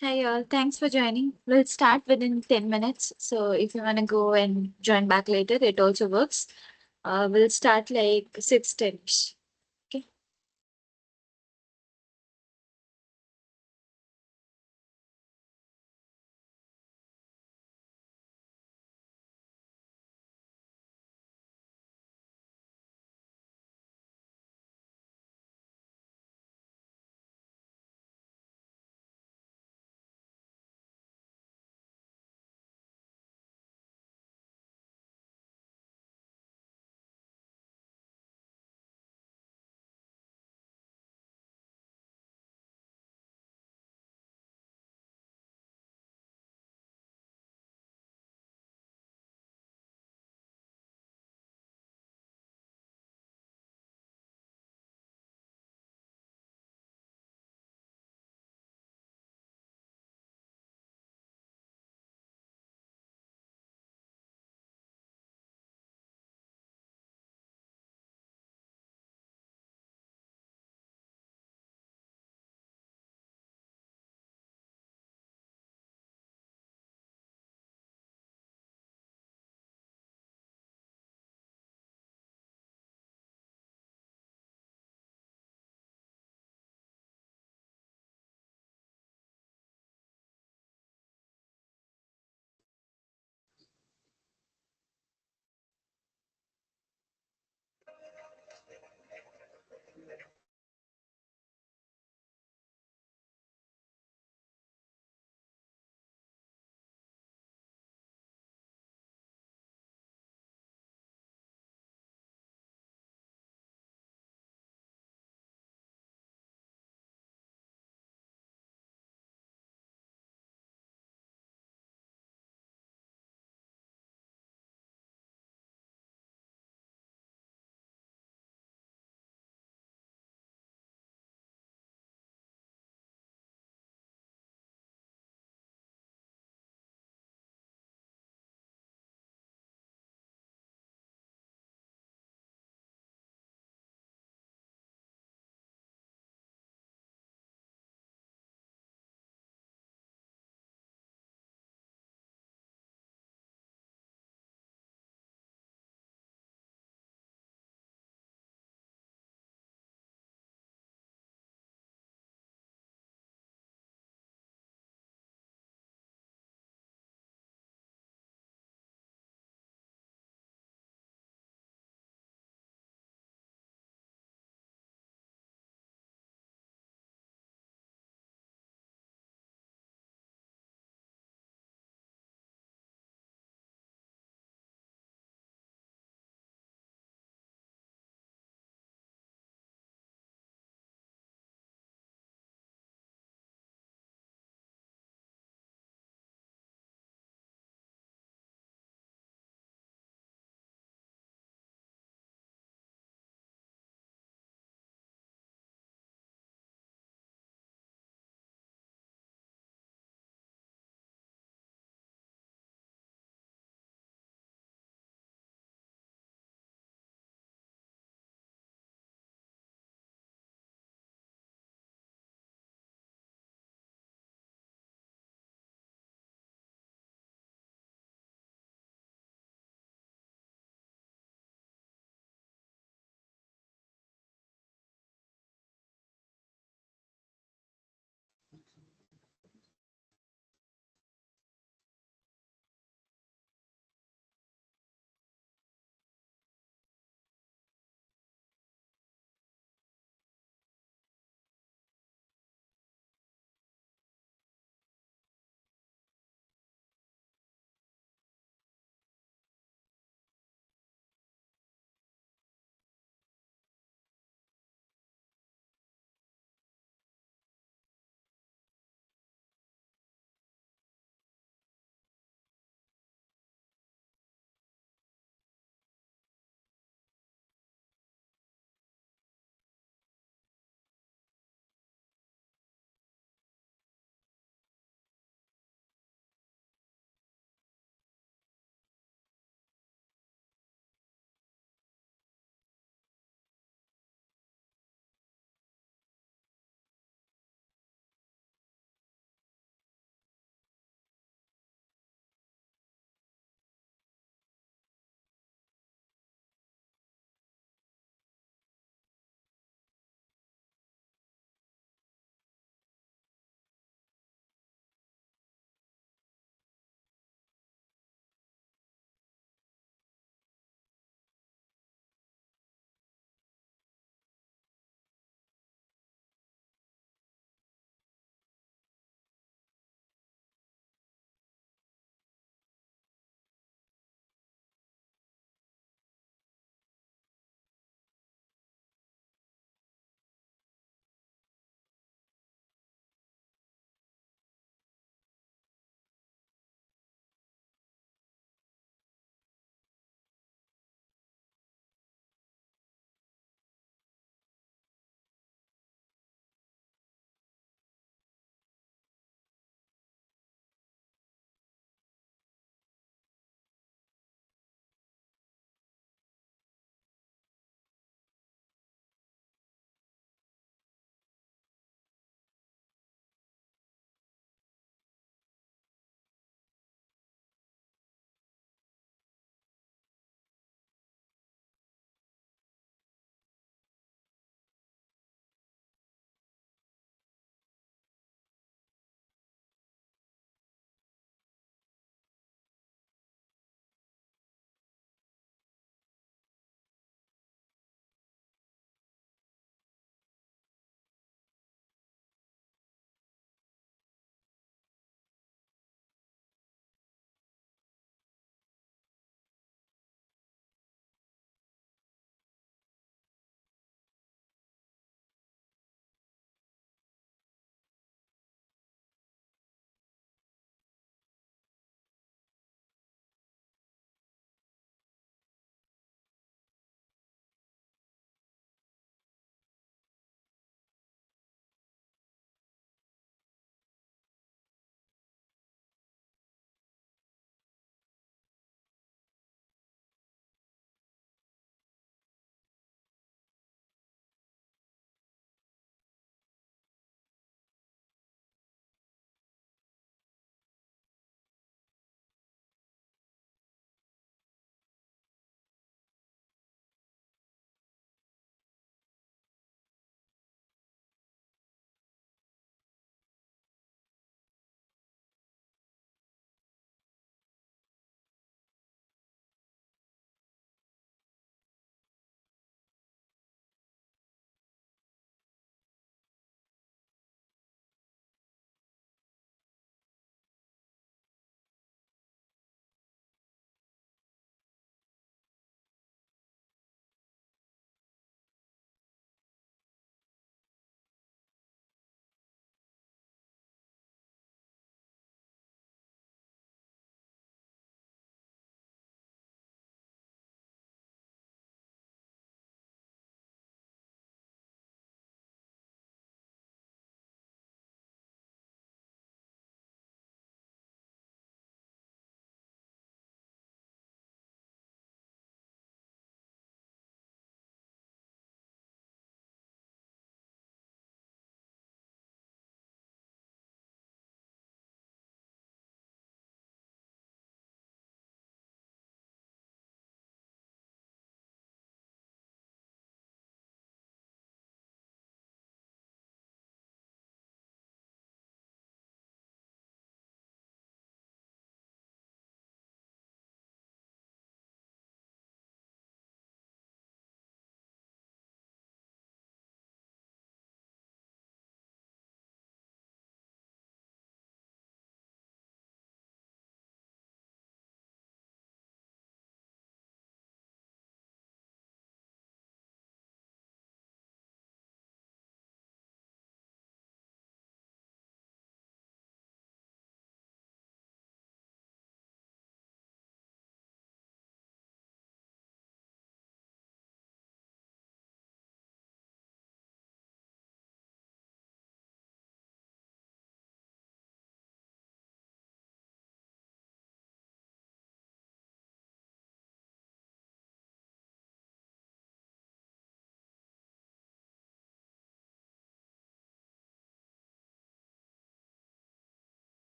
Hi, all. Thanks for joining. We'll start within 10 minutes. So if you want to go and join back later, it also works. We'll start like 6:10. Okay.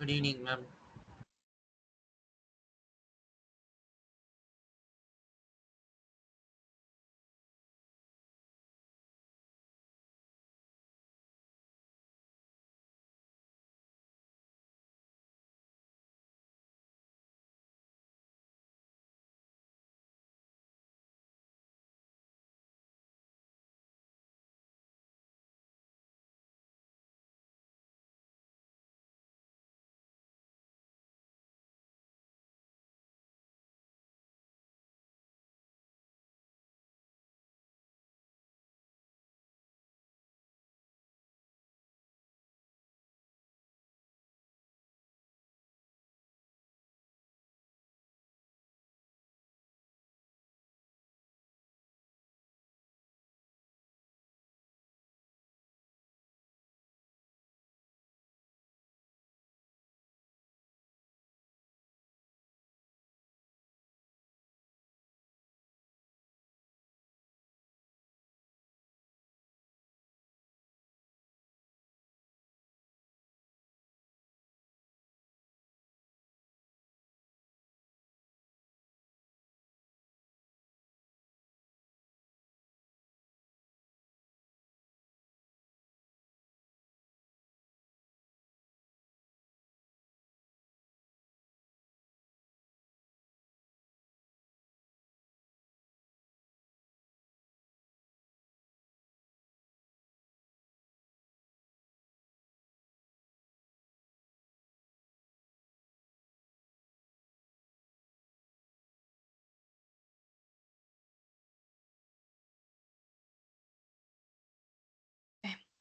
Good evening, ma'am.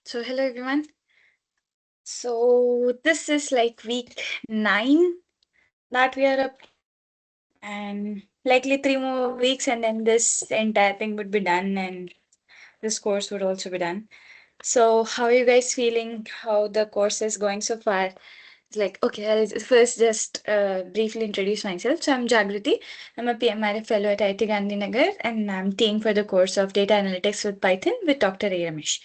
So, hello everyone. So, this is like week 9 that we are up, and likely 3 more weeks, and then this entire thing would be done, and this course would also be done. So, how are you guys feeling? How the course is going so far? It's like, okay, I'll first just briefly introduce myself. So, I'm Jagriti. I'm a PMRF fellow at IIT Gandhinagar, and I'm team for the course of Data Analytics with Python with Dr. A. Ramesh.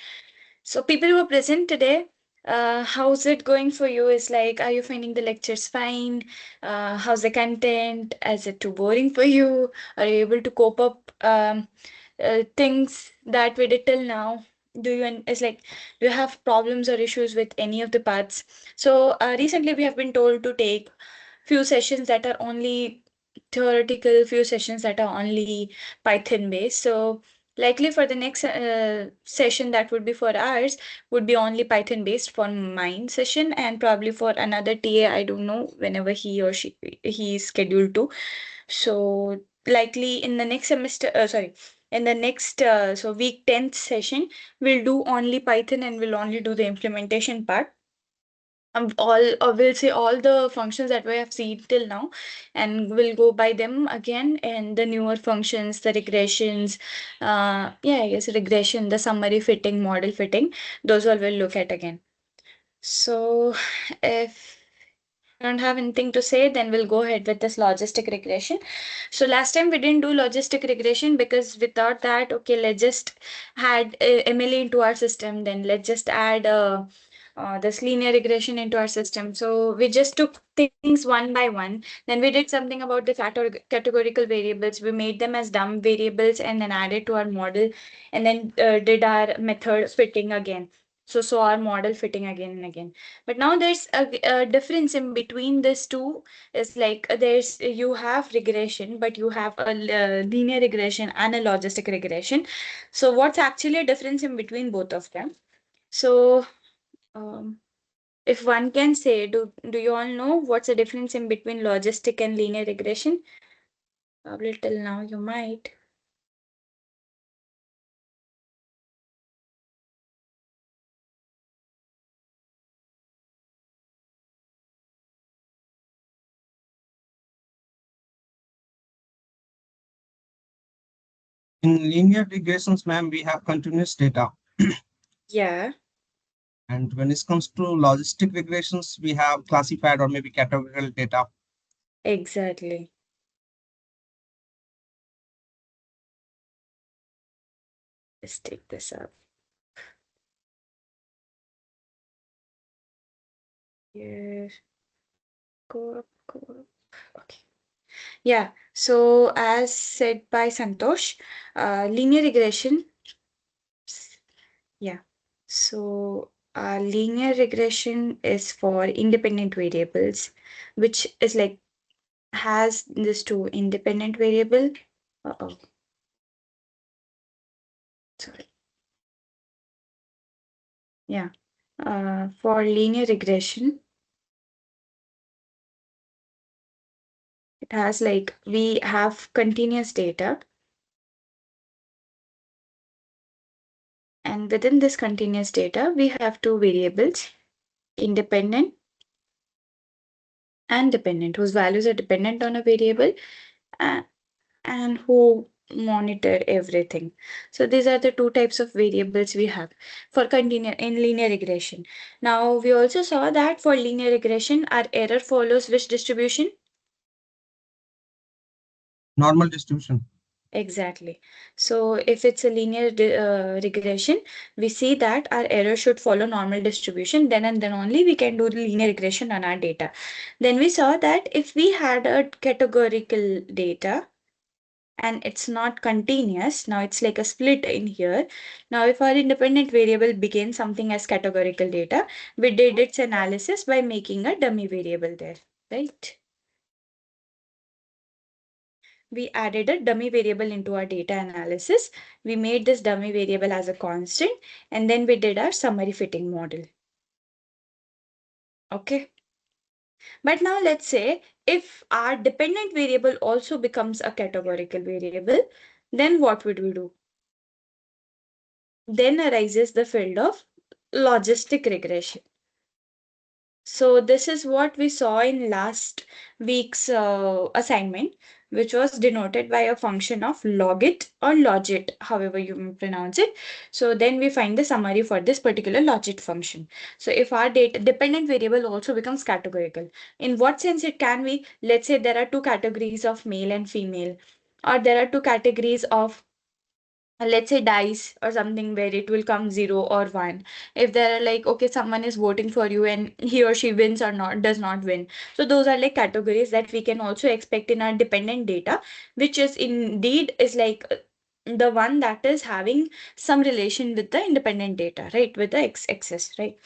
So, people who are present today, how's it going for you? Is like, are you finding the lectures fine? How's the content? Is it too boring for you? Are you able to cope up things that we did till now? It's like, do you have problems or issues with any of the parts? So, recently we have been told to take few sessions that are only theoretical, few sessions that are only Python based. So, likely for the next session that would be for ours would be only Python based for mine session, and probably for another TA, I don't know whenever he is scheduled to. So likely in the next semester, sorry, in the next so week 10th session, we'll do only Python and we'll only do the implementation part. All we'll say all the functions that we have seen till now, and we'll go by them again, and the newer functions, the regressions, yeah, I guess regression, the summary fitting, model fitting, those all we'll look at again. So if you don't have anything to say, then we'll go ahead with this logistic regression. So last time we didn't do logistic regression because we thought that, okay, let's just add MLE into our system, then let's just add this linear regression into our system. So we just took things one by one. Then we did something about the categorical variables. We made them as dumb variables and then added to our model, and then did our method fitting again. So our model fitting again and again. But now there's a difference in between these two. Is like there's you have regression, but you have a linear regression and a logistic regression. So what's actually a difference in between both of them? So um, if one can say, do you all know what's the difference in between logistic and linear regression? Probably till now you might. In linear regressions, ma'am, we have continuous data. Yeah, And when it comes to logistic regressions, we have classified or maybe categorical data. exactly. Let's take this up here. Okay. Yeah. So as said by Santosh, linear regression. Yeah. So linear regression is for independent variables, which is like has this two independent variable. Uh-oh. Sorry. Yeah. For linear regression, it has like we have continuous data, and within this continuous data, we have two variables, independent and dependent, whose values are dependent on a variable and, and who monitor everything. So these are the two types of variables we have for continuous in linear regression. Now we also saw that for linear regression, our error follows which distribution? Normal distribution. Exactly. So if it's a linear regression, we see that our error should follow normal distribution. Then and then only we can do the linear regression on our data. Then we saw that if we had a categorical data and it's not continuous, now it's like a split in here. Now if our independent variable became something as categorical data, we did its analysis by making a dummy variable there, right? We added a dummy variable into our data analysis. We made this dummy variable as a constant, and then we did our summary fitting model. Okay. But now let's say if our dependent variable also becomes a categorical variable, then what would we do? Then arises the field of logistic regression. So this is what we saw in last week's assignment, which was denoted by a function of logit or logit, however you may pronounce it. So then we find the summary for this particular logit function. So if our data dependent variable also becomes categorical, in what sense it can be? Let's say there are two categories of male and female, or there are two categories of let's say dice or something where it will come 0 or 1. If there are like okay, someone is voting for you and he or she wins or not does not win, so those are like categories that we can also expect in our dependent data, which is indeed is like the one that is having some relation with the independent data, right, with the x-axis, right?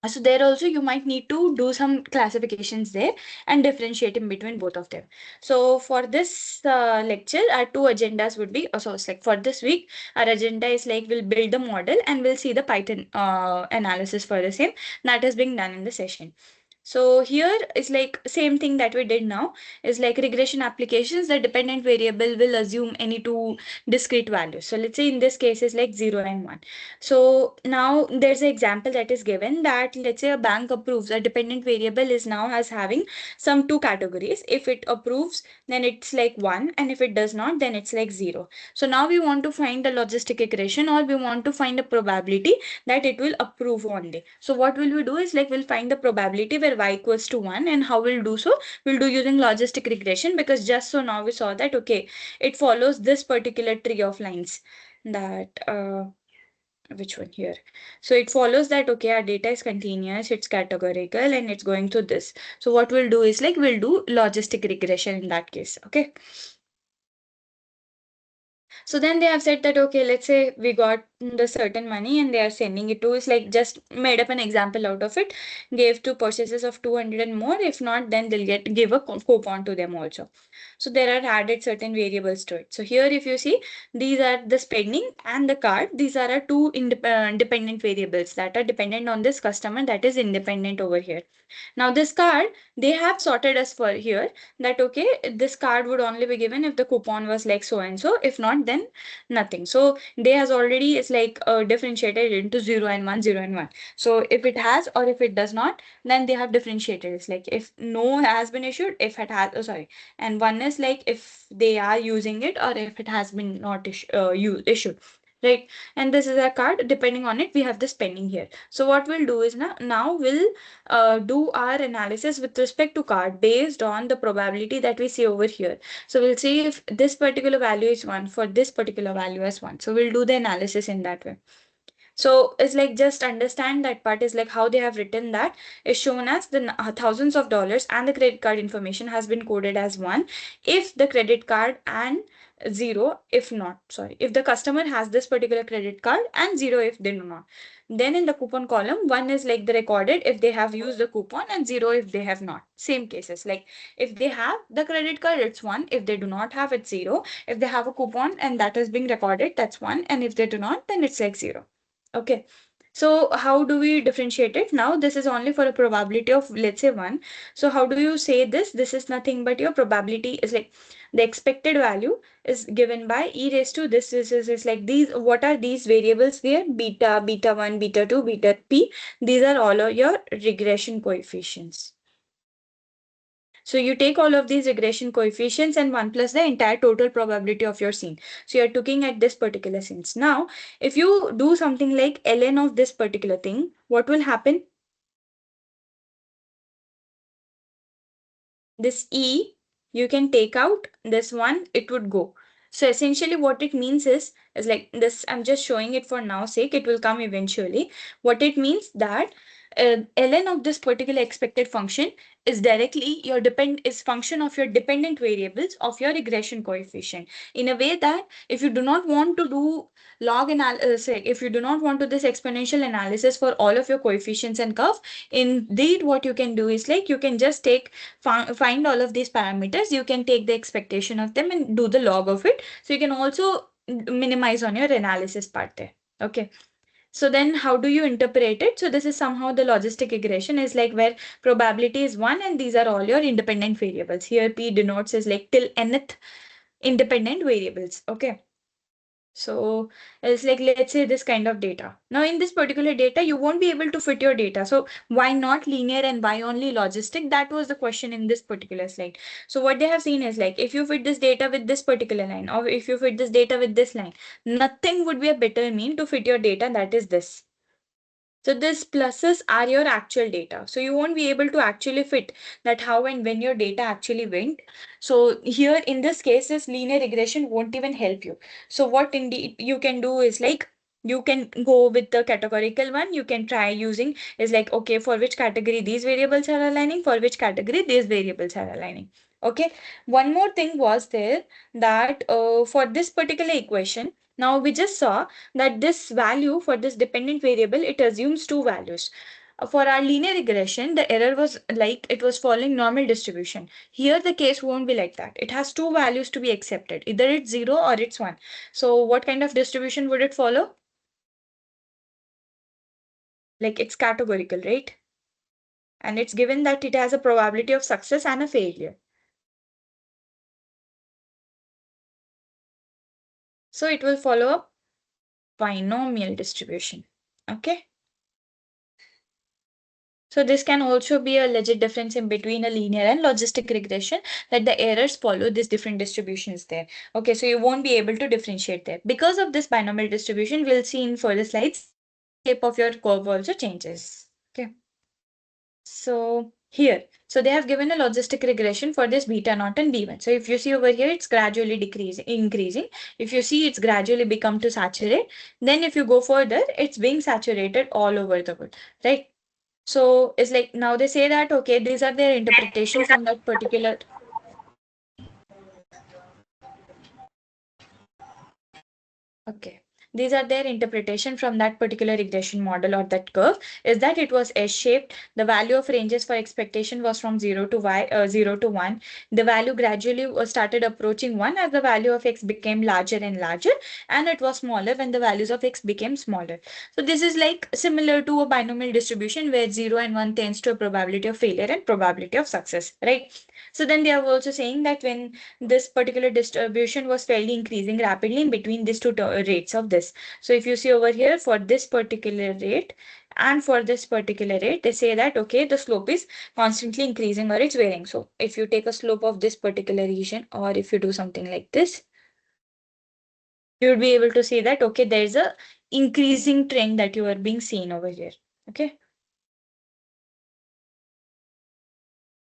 So there also you might need to do some classifications there and differentiate in between both of them. So for this lecture, our two agendas would be, so it's like for this week, our agenda is like we'll build the model and we'll see the Python analysis for the same that is being done in the session. So here is like same thing that we did now is like regression applications. The dependent variable will assume any two discrete values. So let's say in this case is like 0 and 1. So now there's an example that is given that let's say a bank approves a dependent variable is now as having some two categories. If it approves, then it's like 1, and if it does not, then it's like 0. So now we want to find the logistic regression, or we want to find a probability that it will approve only. So what will we do is like we'll find the probability where y equals to 1, and how we'll do so? We'll do using logistic regression, because just so now we saw that okay, it follows this particular tree of lines that which one here? So it follows that okay, our data is continuous, it's categorical, and it's going to this. So what we'll do is like we'll do logistic regression in that case. Okay. So then they have said that okay, let's say we got the certain money and they are sending it to us, like just made up an example out of it, gave two purchases of 200 and more. If not, then they'll give a coupon to them also. So there are added certain variables to it. So here if you see, these are the spending and the card. These are our two independent variables that are dependent on this customer, that is independent over here. Now this card, they have sorted us for here that okay, this card would only be given if the coupon was like so and so. If not, then nothing. So they has already is like differentiated into 0 and 1, 0 and 1. So if it has or if it does not, then they have differentiated. It's like if no has been issued, if it has, oh sorry, and one is like if they are using it or if it has been not issued, right? And this is a card. Depending on it, we have the spending here. So what we'll do is now we'll do our analysis with respect to card based on the probability that we see over here. So we'll see if this particular value is 1 for this particular value as 1. So we'll do the analysis in that way. So it's like just understand that part is like how they have written that is shown as the thousands of dollars and the credit card information has been coded as 1 if the credit card and 0 if not. Sorry, if the customer has this particular credit card and 0 if they do not. Then in the coupon column, 1 is like the recorded if they have used the coupon and 0 if they have not. Same cases, like if they have the credit card, it's 1. If they do not have, it's 0. If they have a coupon and that is being recorded, that's 1. And if they do not, then it's like 0. Okay. So how do we differentiate it? Now this is only for a probability of, let's say, 1. So how do you say this? This is nothing but your probability is like the expected value is given by e raised to this is like these. What are these variables there? Beta, beta 1, beta 2, beta p. These are all of your regression coefficients. So you take all of these regression coefficients and 1 plus the entire total probability of your scene. So you're looking at this particular scenes. Now, if you do something like ln of this particular thing, what will happen? This E, you can take out this one, it would go. So essentially what it means is like this, I'm just showing it for now sake, it will come eventually. What it means that ln of this particular expected function is directly your is function of your dependent variables of your regression coefficient, in a way that if you do not want to do log analysis, if you do not want to this exponential analysis for all of your coefficients and curve, indeed what you can do is like you can just take find all of these parameters, you can take the expectation of them and do the log of it. So you can also minimize on your analysis part there. Okay. So then how do you interpret it? So this is somehow the logistic regression is like where probability is 1 and these are all your independent variables. Here P denotes is like till nth independent variables. Okay. So it's like, let's say this kind of data. Now in this particular data, you won't be able to fit your data. So why not linear and why only logistic? That was the question in this particular slide. So what they have seen is like, if you fit this data with this particular line, or if you fit this data with this line, nothing would be a better mean to fit your data, that is this. So these pluses are your actual data. So you won't be able to actually fit that how and when your data actually went. So here in this case, this linear regression won't even help you. So what indeed you can do is like, you can go with the categorical one. You can try using is like, okay, for which category these variables are aligning, for which category these variables are aligning. Okay. One more thing was there that for this particular equation, now we just saw that this value for this dependent variable, it assumes two values. For our linear regression, the error was like it was following normal distribution. Here, the case won't be like that. It has two values to be accepted. Either it's 0 or it's 1. So what kind of distribution would it follow? Like it's categorical, right? And it's given that it has a probability of success and a failure. So it will follow a binomial distribution. Okay. So this can also be a legit difference in between a linear and logistic regression, that the errors follow these different distributions there. Okay, so you won't be able to differentiate there. Because of this binomial distribution, we'll see in further slides, shape of your curve also changes. Okay. So here, so they have given a logistic regression for this beta naught and B1. So if you see over here, it's gradually increasing. If you see it's gradually become to saturate, then if you go further, it's being saturated all over the world, right? So it's like now they say that, okay, these are their interpretations on that particular. Okay. These are their interpretation from that particular regression model or that curve is that it was S-shaped. The value of ranges for expectation was from 0 to 1. The value gradually started approaching 1 as the value of X became larger and larger, and it was smaller when the values of X became smaller. So this is like similar to a binomial distribution where 0 and 1 tends to a probability of failure and probability of success, right? So then they are also saying that when this particular distribution was fairly increasing rapidly in between these two rates of this. So if you see over here for this particular rate and for this particular rate, they say that, okay, the slope is constantly increasing or it's varying. So if you take a slope of this particular region, or if you do something like this, you would be able to see that, okay, there's a increasing trend that you are being seen over here. Okay.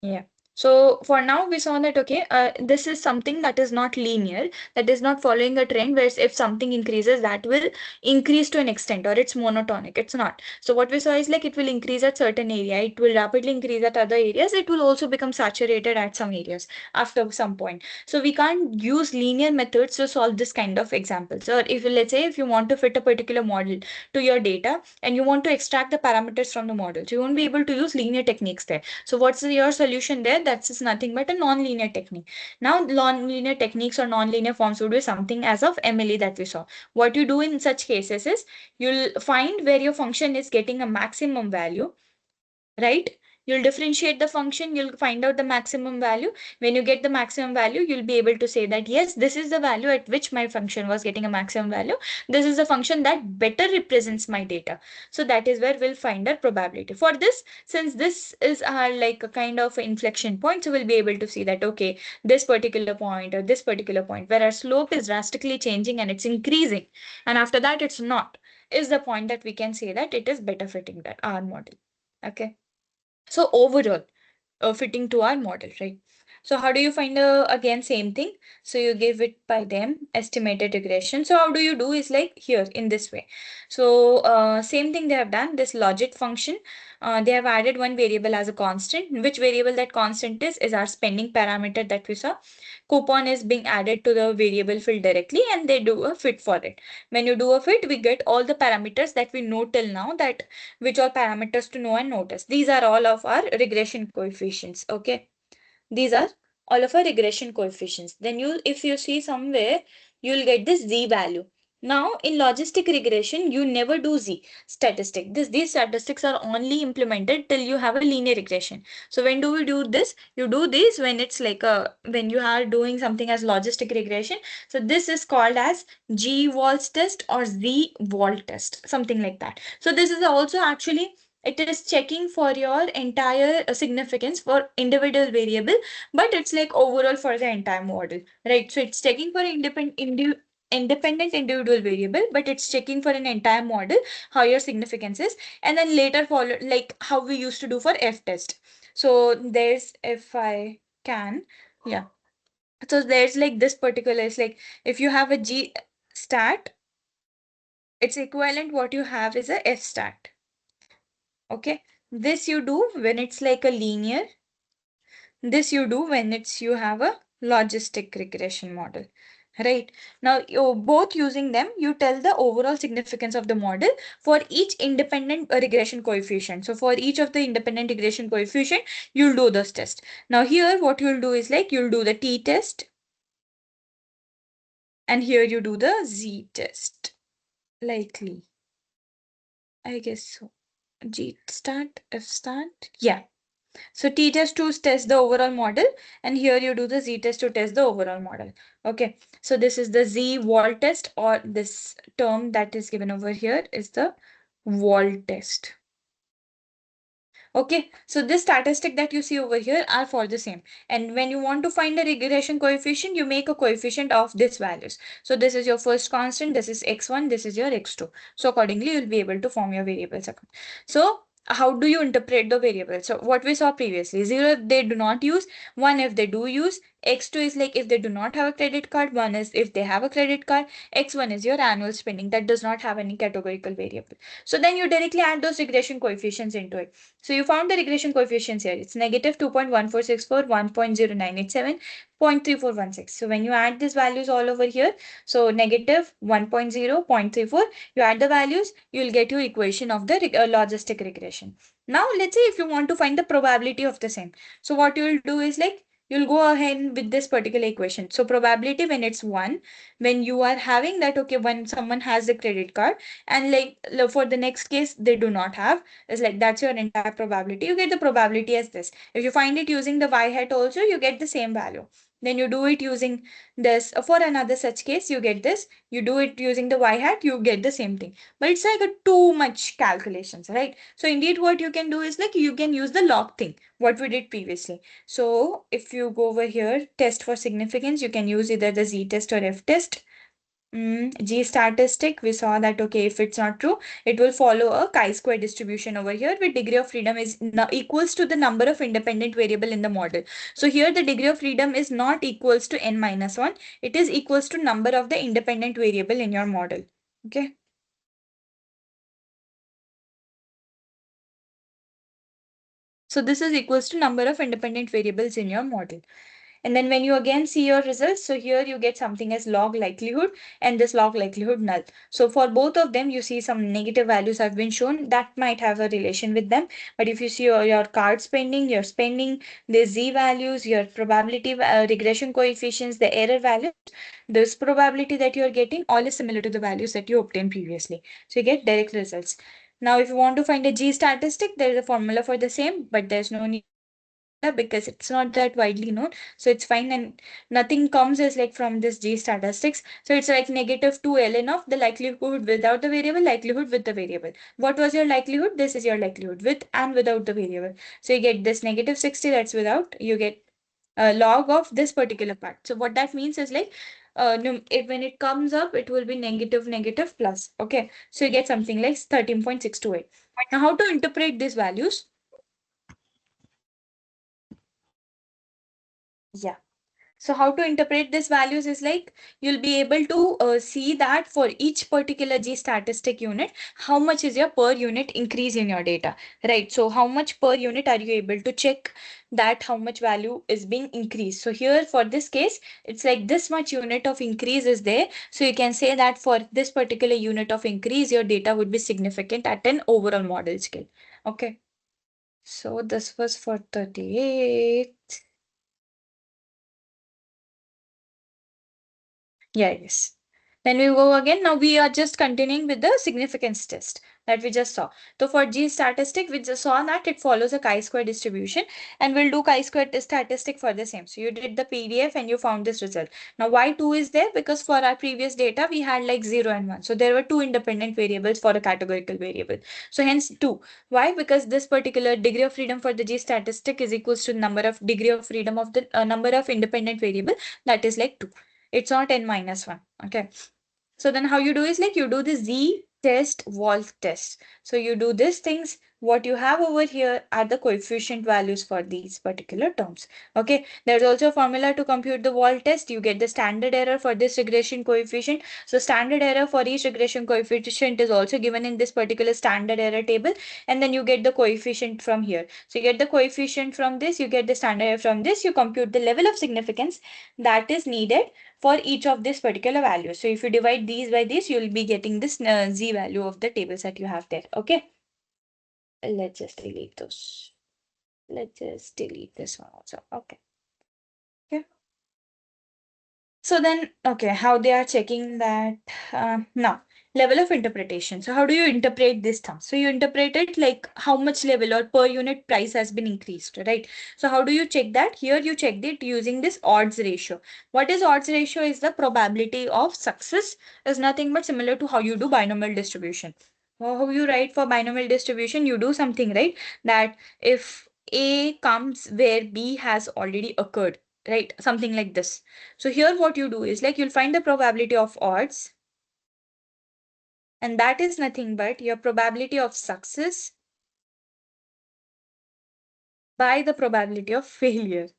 Yeah. So for now, we saw that, okay, this is something that is not linear, that is not following a trend where if something increases, that will increase to an extent, or it's monotonic. It's not. So what we saw is like it will increase at certain area, it will rapidly increase at other areas, it will also become saturated at some areas after some point. So we can't use linear methods to solve this kind of examples. Or if let's say if you want to fit a particular model to your data and you want to extract the parameters from the model, so you won't be able to use linear techniques there. So what's your solution there? That's just nothing but a non-linear technique. Now, non-linear techniques or non-linear forms would be something as of MLE that we saw. What you do in such cases is you'll find where your function is getting a maximum value, right? You'll differentiate the function, you'll find out the maximum value. When you get the maximum value, you'll be able to say that, yes, this is the value at which my function was getting a maximum value. This is the function that better represents my data. So that is where we'll find our probability. For this, since this is our like a kind of inflection point, so we'll be able to see that, okay, this particular point or this particular point where our slope is drastically changing and it's increasing, and after that it's not, is the point that we can say that it is better fitting that our model. Okay. So overall, fitting to our model, right? So how do you find again same thing? So you give it by them estimated regression. So how do you do is like here in this way. So same thing they have done this logit function. They have added one variable as a constant. Which variable that constant is our spending parameter that we saw. Coupon is being added to the variable field directly and they do a fit for it. When you do a fit, we get all the parameters that we know till now, that which are parameters to know and notice. These are all of our regression coefficients. Okay. These are all of our regression coefficients. Then if you see somewhere, you'll get this z value. Now in logistic regression, you never do z statistic. These statistics are only implemented till you have a linear regression. So when do we do this? You do this when it's like when you are doing something as logistic regression. So this is called as g-Waltz test or z-Walt test, something like that. So this is also actually, it is checking for your entire significance for individual variable, but it's like overall for the entire model, right? So it's checking for independent individual variable, but it's checking for an entire model how your significance is, and then later follow like how we used to do for F test. So there's, if I can, yeah. So there's like this particular is like if you have a G stat, it's equivalent what you have is a F stat. Okay, this you do when it's like a linear. This you do when it's you have a logistic regression model, right? Now, you both using them, you tell the overall significance of the model for each independent regression coefficient. So for each of the independent regression coefficient, you'll do this test. Now here, what you'll do is like you'll do the t-test, and here you do the z-test. Likely, I guess so. G stat, F stat, yeah. So t-test to test the overall model, and here you do the z-test to test the overall model. Okay, so this is the z-Walt test, or this term that is given over here is the Walt test. Okay, so this statistic that you see over here are for the same. And when you want to find the regression coefficient, you make a coefficient of these values. So this is your first constant, this is x1, this is your x2. So accordingly, you'll be able to form your variables. So how do you interpret the variables? So what we saw previously, 0 if they do not use, 1 if they do use, x2 is like if they do not have a credit card, 1 is if they have a credit card, x1 is your annual spending that does not have any categorical variable. So then you directly add those regression coefficients into it. So you found the regression coefficients here. It's negative 2.1464, 1.0987, 0.3416. So when you add these values all over here, so negative 1.0, 0.34, you add the values, you'll get your equation of the logistic regression. Now let's say if you want to find the probability of the same. So what you'll do is like, you'll go ahead with this particular equation. So probability when it's 1, when you are having that, okay, when someone has the credit card and like for the next case, they do not have, is like that's your entire probability. You get the probability as this. If you find it using the y hat also, you get the same value. Then you do it using this for another such case, you get this. You do it using the y hat, you get the same thing. But it's like a too much calculations, right? So indeed what you can do is like you can use the log thing, what we did previously. So if you go over here, test for significance, you can use either the z test or f test. G statistic, we saw that, okay, if it's not true, it will follow a chi-square distribution over here where degree of freedom is equals to the number of independent variable in the model. So here the degree of freedom is not equals to n minus 1. It is equals to number of the independent variable in your model. Okay. So this is equals to number of independent variables in your model. And then when you again see your results, so here you get something as log likelihood and this log likelihood null. So for both of them, you see some negative values have been shown that might have a relation with them. But if you see your card spending, your spending, the z values, your probability regression coefficients, the error values, this probability that you're getting all is similar to the values that you obtained previously. So you get direct results. Now, if you want to find a G statistic, there is a formula for the same, but there's no need because it's not that widely known. So it's fine and nothing comes as like from this G statistics. So it's like negative 2 ln of the likelihood without the variable, likelihood with the variable. What was your likelihood? This is your likelihood with and without the variable. So you get this negative 60, that's without. You get a log of this particular part. So what that means is like no, when it comes up, it will be negative, negative plus. Okay. So you get something like 13.628. Now, how to interpret these values? Yeah. So how to interpret these values is like you'll be able to see that for each particular G statistic unit, how much is your per unit increase in your data, right? So how much per unit are you able to check that how much value is being increased? So here for this case, it's like this much unit of increase is there. So you can say that for this particular unit of increase, your data would be significant at an overall model scale. Okay. So this was for 38. Yeah, yes. Then we go again. Now we are just continuing with the significance test that we just saw. So for G statistic, we just saw that it follows a chi-square distribution and we'll do chi-square statistic for the same. So you did the PDF and you found this result. Now why 2 is there? Because for our previous data, we had like 0 and 1. So there were two independent variables for a categorical variable. So hence 2. Why? Because this particular degree of freedom for the G statistic is equals to number of degree of freedom of the number of independent variable, that is like 2. It's not n minus 1. Okay. So then how you do is like you do the z test wall test. So you do these things. What you have over here are the coefficient values for these particular terms. Okay. There's also a formula to compute the wall test. You get the standard error for this regression coefficient. So standard error for each regression coefficient is also given in this particular standard error table. And then you get the coefficient from here. So you get the coefficient from this, you get the standard error from this, you compute the level of significance that is needed for each of these particular values. So if you divide these by this, you'll be getting this z value of the tables that you have there. Okay. Let's just delete those. Let's just delete this one also. Okay. Okay. So then, okay, how they are checking that now level of interpretation. So how do you interpret this term? So you interpret it like how much level or per unit price has been increased, right? So how do you check that? Here you checked it using this odds ratio. What is odds ratio? Is the probability of success is nothing but similar to how you do binomial distribution. How you write for binomial distribution, you do something, right? That if A comes where B has already occurred, right? Something like this. So here what you do is like you'll find the probability of odds, and that is nothing but your probability of success by the probability of failure.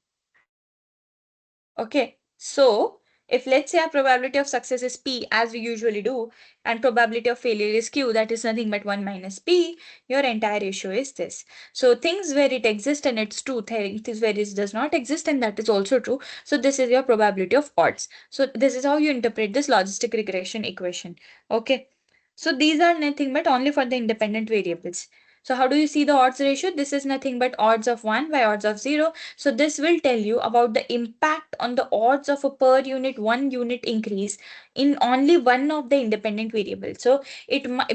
Okay, so if let's say our probability of success is P as we usually do, and probability of failure is Q, that is nothing but 1 minus P, your entire ratio is this. So things where it exists and it's true, things where it does not exist and that is also true. So this is your probability of odds. So this is how you interpret this logistic regression equation. Okay. So these are nothing but only for the independent variables. So how do you see the odds ratio? This is nothing but odds of 1 by odds of 0. So this will tell you about the impact on the odds of a per unit 1 unit increase in only one of the independent variables. So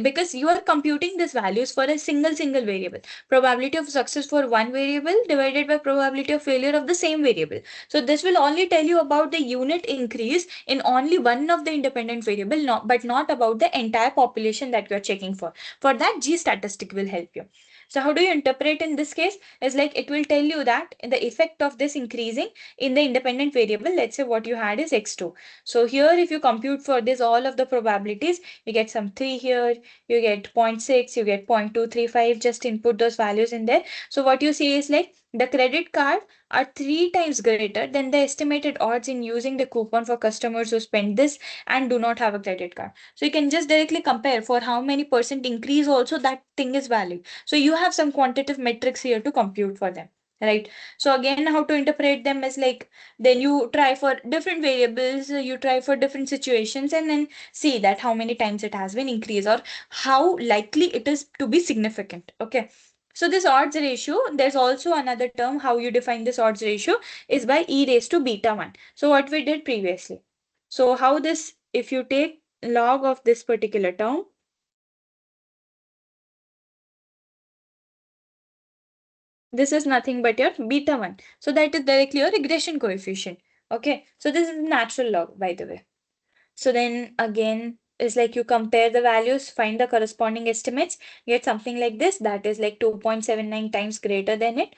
because you are computing these values for a single variable. Probability of success for one variable divided by probability of failure of the same variable. So this will only tell you about the unit increase in only one of the independent variable, but not about the entire population that you are checking for. For that, G statistic will help you. So how do you interpret in this case? Is like it will tell you that the effect of this increasing in the independent variable, let's say what you had is x2. So here if you compute for this all of the probabilities, you get some 3 here, you get 0.6, you get 0.235, just input those values in there. So what you see is like the credit card are 3 times greater than the estimated odds in using the coupon for customers who spend this and do not have a credit card. So you can just directly compare for how many percent increase also that thing is valid. So you have some quantitative metrics here to compute for them, right? So again, how to interpret them is like, then you try for different variables, you try for different situations, and then see that how many times it has been increased or how likely it is to be significant. Okay. So this odds ratio, there's also another term how you define this odds ratio is by e raised to beta 1. So what we did previously. So how this, if you take log of this particular term, this is nothing but your beta 1. So that is directly your regression coefficient. Okay. So this is natural log, by the way. So then again, is like you compare the values, find the corresponding estimates, get something like this that is like 2.79 times greater than it.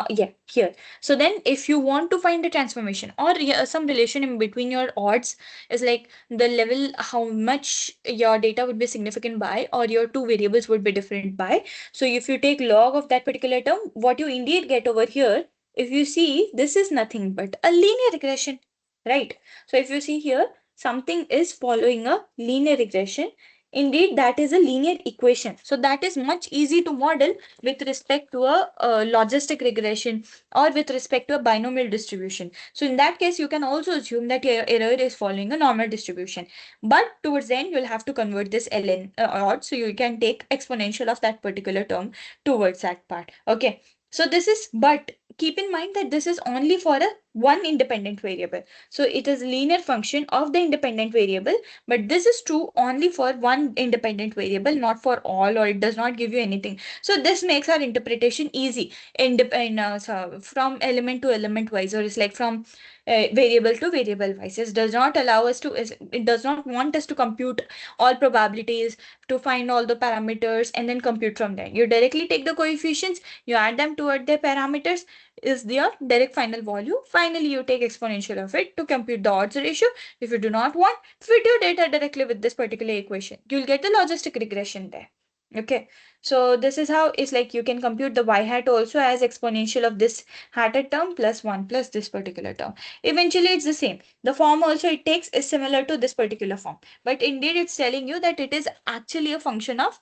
Yeah, here. So then if you want to find the transformation or some relation in between your odds, is like the level how much your data would be significant by or your two variables would be different by. So if you take log of that particular term, what you indeed get over here, if you see, this is nothing but a linear regression, right? So if you see here, something is following a linear regression. Indeed, that is a linear equation. So that is much easy to model with respect to a logistic regression or with respect to a binomial distribution. So in that case, you can also assume that your error is following a normal distribution. But towards the end, you'll have to convert this ln odd. So you can take exponential of that particular term towards that part. Okay. So this is, but keep in mind that this is only for a one independent variable. So it is linear function of the independent variable, but this is true only for one independent variable, not for all, or it does not give you anything. So this makes our interpretation easy so from element to element wise, or it's like from variable to variable wise. It does not allow us to, it does not want us to compute all probabilities, to find all the parameters and then compute from there. You directly take the coefficients, you add them toward their parameters, is their direct final value. Finally, you take exponential of it to compute the odds ratio. If you do not want, fit your data directly with this particular equation. You'll get the logistic regression there. Okay. So this is how it's like you can compute the y hat also as exponential of this hatted term plus 1 plus this particular term. Eventually, it's the same. The form also it takes is similar to this particular form. But indeed, it's telling you that it is actually a function of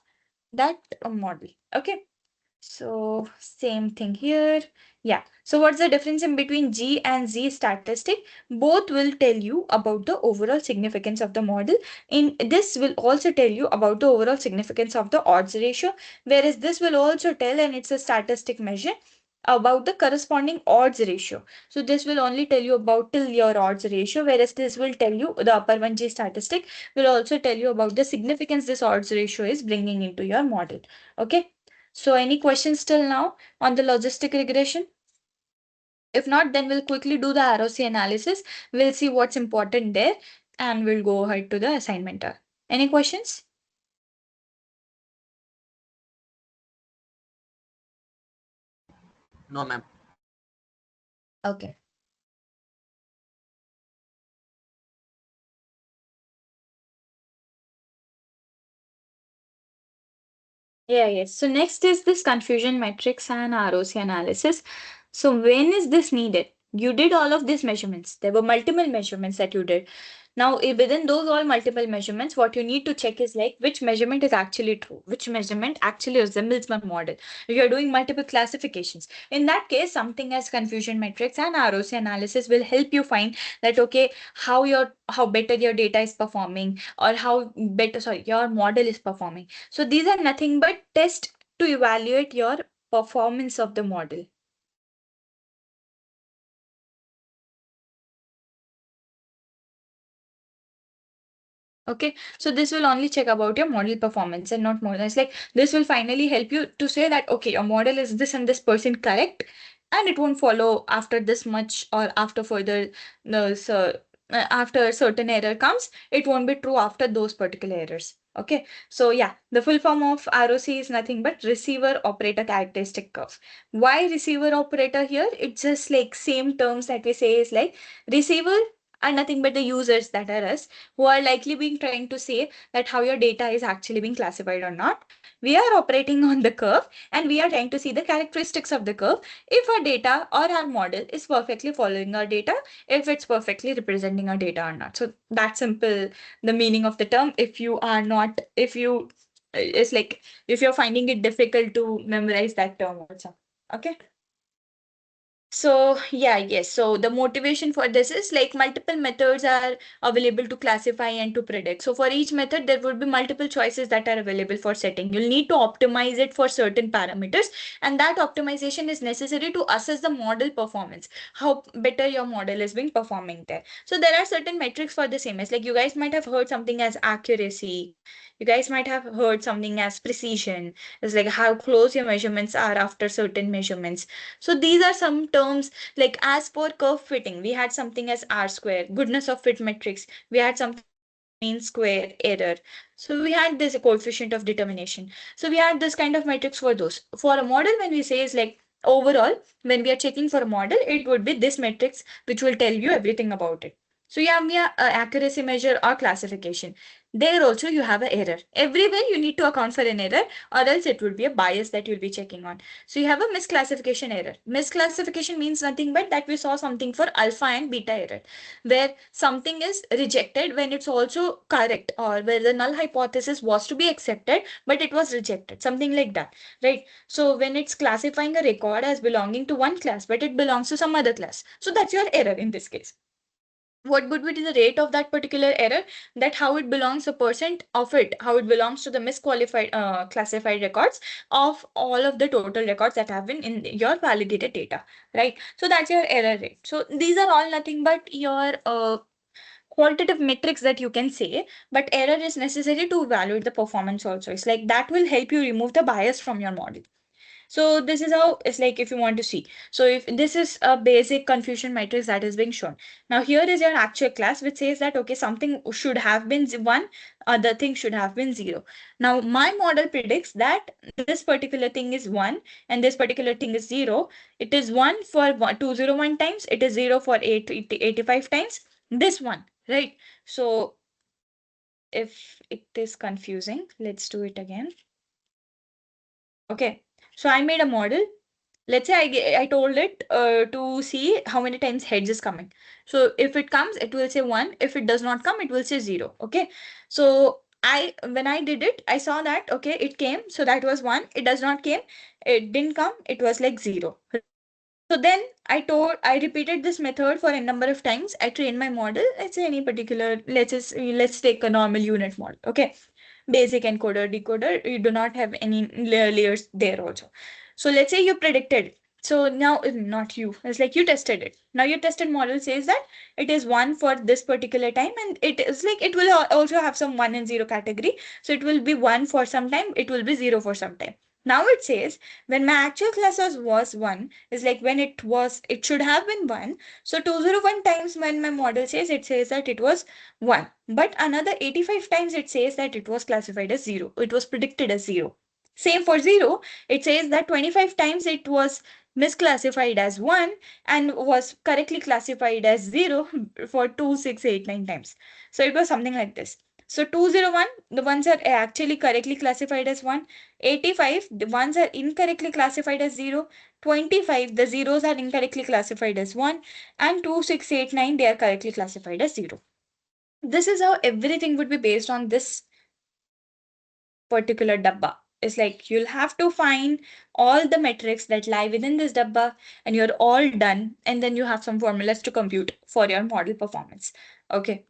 that model. Okay. So same thing here. Yeah. So what's the difference in between G and Z statistic? Both will tell you about the overall significance of the model. In this will also tell you about the overall significance of the odds ratio, whereas this will also tell, and it's a statistic measure, about the corresponding odds ratio. So this will only tell you about till your odds ratio, whereas this will tell you, the upper one G statistic will also tell you about the significance this odds ratio is bringing into your model. Okay. So any questions till now on the logistic regression? If not, then we'll quickly do the ROC analysis. We'll see what's important there and we'll go ahead to the assignment. Any questions? No, ma'am. Okay. Yeah, yes. So next is this confusion matrix and ROC analysis. So when is this needed? You did all of these measurements. There were multiple measurements that you did. Now, within those all multiple measurements, what you need to check is like which measurement is actually true, which measurement actually resembles my model. If you're doing multiple classifications, in that case, something as confusion matrix and ROC analysis will help you find that okay, how better your data is performing or how better your model is performing. So these are nothing but tests to evaluate your performance of the model. Okay, so this will only check about your model performance and not more. It's like this will finally help you to say that okay, your model is this and this percent correct, and it won't follow after this much or after further no, so after certain error comes, it won't be true after those particular errors. Okay, so yeah, the full form of ROC is nothing but receiver operator characteristic curve. Why receiver operator here? It's just like same terms that we say is like receiver are nothing but the users, that are us, who are likely being trying to say that how your data is actually being classified or not. We are operating on the curve and we are trying to see the characteristics of the curve if our data or our model is perfectly following our data, if it's perfectly representing our data or not. So that's simple, the meaning of the term. If you are not, if you, it's like if you're finding it difficult to memorize that term also. Okay. So yeah, yes. So the motivation for this is like multiple methods are available to classify and to predict. So for each method, there would be multiple choices that are available for setting. You'll need to optimize it for certain parameters, and that optimization is necessary to assess the model performance, how better your model is being performing there. So there are certain metrics for the same. As like you guys might have heard something as accuracy. You guys might have heard something as precision. It's like how close your measurements are after certain measurements. So these are some terms like as per curve fitting, we had something as R square, goodness of fit metrics, we had something mean square error. So we had this coefficient of determination. So we had this kind of metrics for those. For a model, when we say is like overall, when we are checking for a model, it would be this metrics which will tell you everything about it. So you have your accuracy measure or classification. There also you have an error. Everywhere you need to account for an error, or else it would be a bias that you'll be checking on. So you have a misclassification error. Misclassification means nothing but that we saw something for alpha and beta error, where something is rejected when it's also correct, or where the null hypothesis was to be accepted, but it was rejected, something like that, right? So when it's classifying a record as belonging to one class, but it belongs to some other class. So that's your error in this case. What would be the rate of that particular error, that how it belongs, a percent of it, how it belongs to the misqualified classified records of all of the total records that have been in your validated data, right? So that's your error rate. So these are all nothing but your qualitative metrics that you can say, but error is necessary to evaluate the performance also. It's like that will help you remove the bias from your model. So this is how it's like if you want to see. So if this is a basic confusion matrix that is being shown. Now here is your actual class which says that, okay, something should have been 1, other thing should have been 0. Now my model predicts that this particular thing is 1 and this particular thing is 0. It is 1 for 201 times, it is 0 for 85 times, this one, right? So if it is confusing, let's do it again. Okay, so I made a model. Let's say I told it to see how many times heads is coming. So if it comes, it will say 1. If it does not come, it will say 0. Okay. So when I did it, I saw that, okay, it came. So that was 1. It does not came. It didn't come. It was like 0. So then I repeated this method for a number of times. I trained my model. Let's say any particular, let's take a normal unit model. Okay. Basic encoder, decoder, you do not have any layers there also. So let's say you predicted. So now, not you, it's like you tested it. Now your tested model says that it is 1 for this particular time, and it is like it will also have some 1 and 0 category. So it will be 1 for some time, it will be 0 for some time. Now it says when my actual class was 1, is like when it should have been 1. So 201 times when my model says, it says that it was 1. But another 85 times it says that it was classified as 0. It was predicted as 0. Same for 0. It says that 25 times it was misclassified as 1 and was correctly classified as 0 for 2, 6, 8, 9 times. So it was something like this. So 201, the ones are actually correctly classified as 1. 85, the ones are incorrectly classified as 0. 25, the zeros are incorrectly classified as 1. And 2, 6, 8, 9, they are correctly classified as 0. This is how everything would be based on this particular dabba. It's like you'll have to find all the metrics that lie within this dabba and you're all done. And then you have some formulas to compute for your model performance. Okay.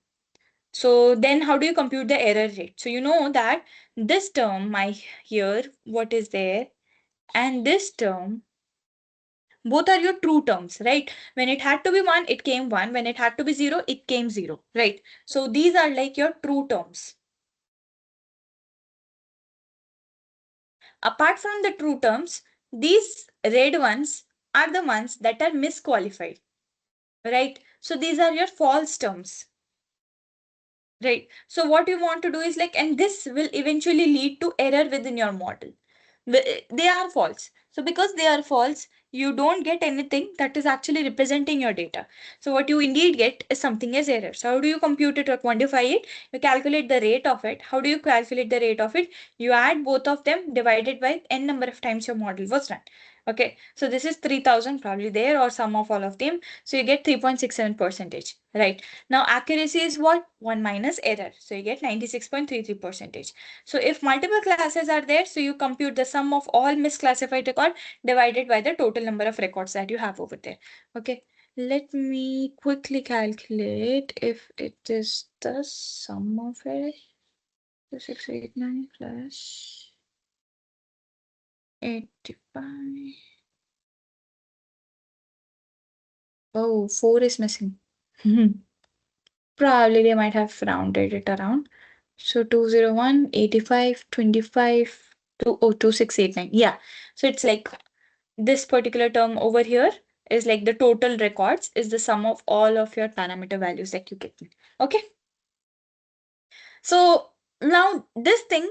So then how do you compute the error rate? So you know that this term, my here, what is there, and this term, both are your true terms, right? When it had to be 1, it came 1. When it had to be 0, it came 0, right? So these are like your true terms. Apart from the true terms, these red ones are the ones that are misqualified. right? So these are your false terms, right? So what you want to do is like, and this will eventually lead to error within your model. They are false. So because they are false, you don't get anything that is actually representing your data. So what you indeed get is something as error. So how do you compute it or quantify it? You calculate the rate of it. How do you calculate the rate of it? You add both of them divided by n number of times your model was run. Okay, so this is 3000 probably there, or sum of all of them. So you get 3.67%, right? Now accuracy is what? 1 minus error. So you get 96.33%. So if multiple classes are there, so you compute the sum of all misclassified record divided by the total number of records that you have over there. Okay, let me quickly calculate if it is the sum of it. 689 plus 85. Oh, 4 is missing. Probably they might have rounded it around. So 201, 85, 25, 2689. Yeah. So it's like this particular term over here is like the total records is the sum of all of your parameter values that you get. Okay. So now this thing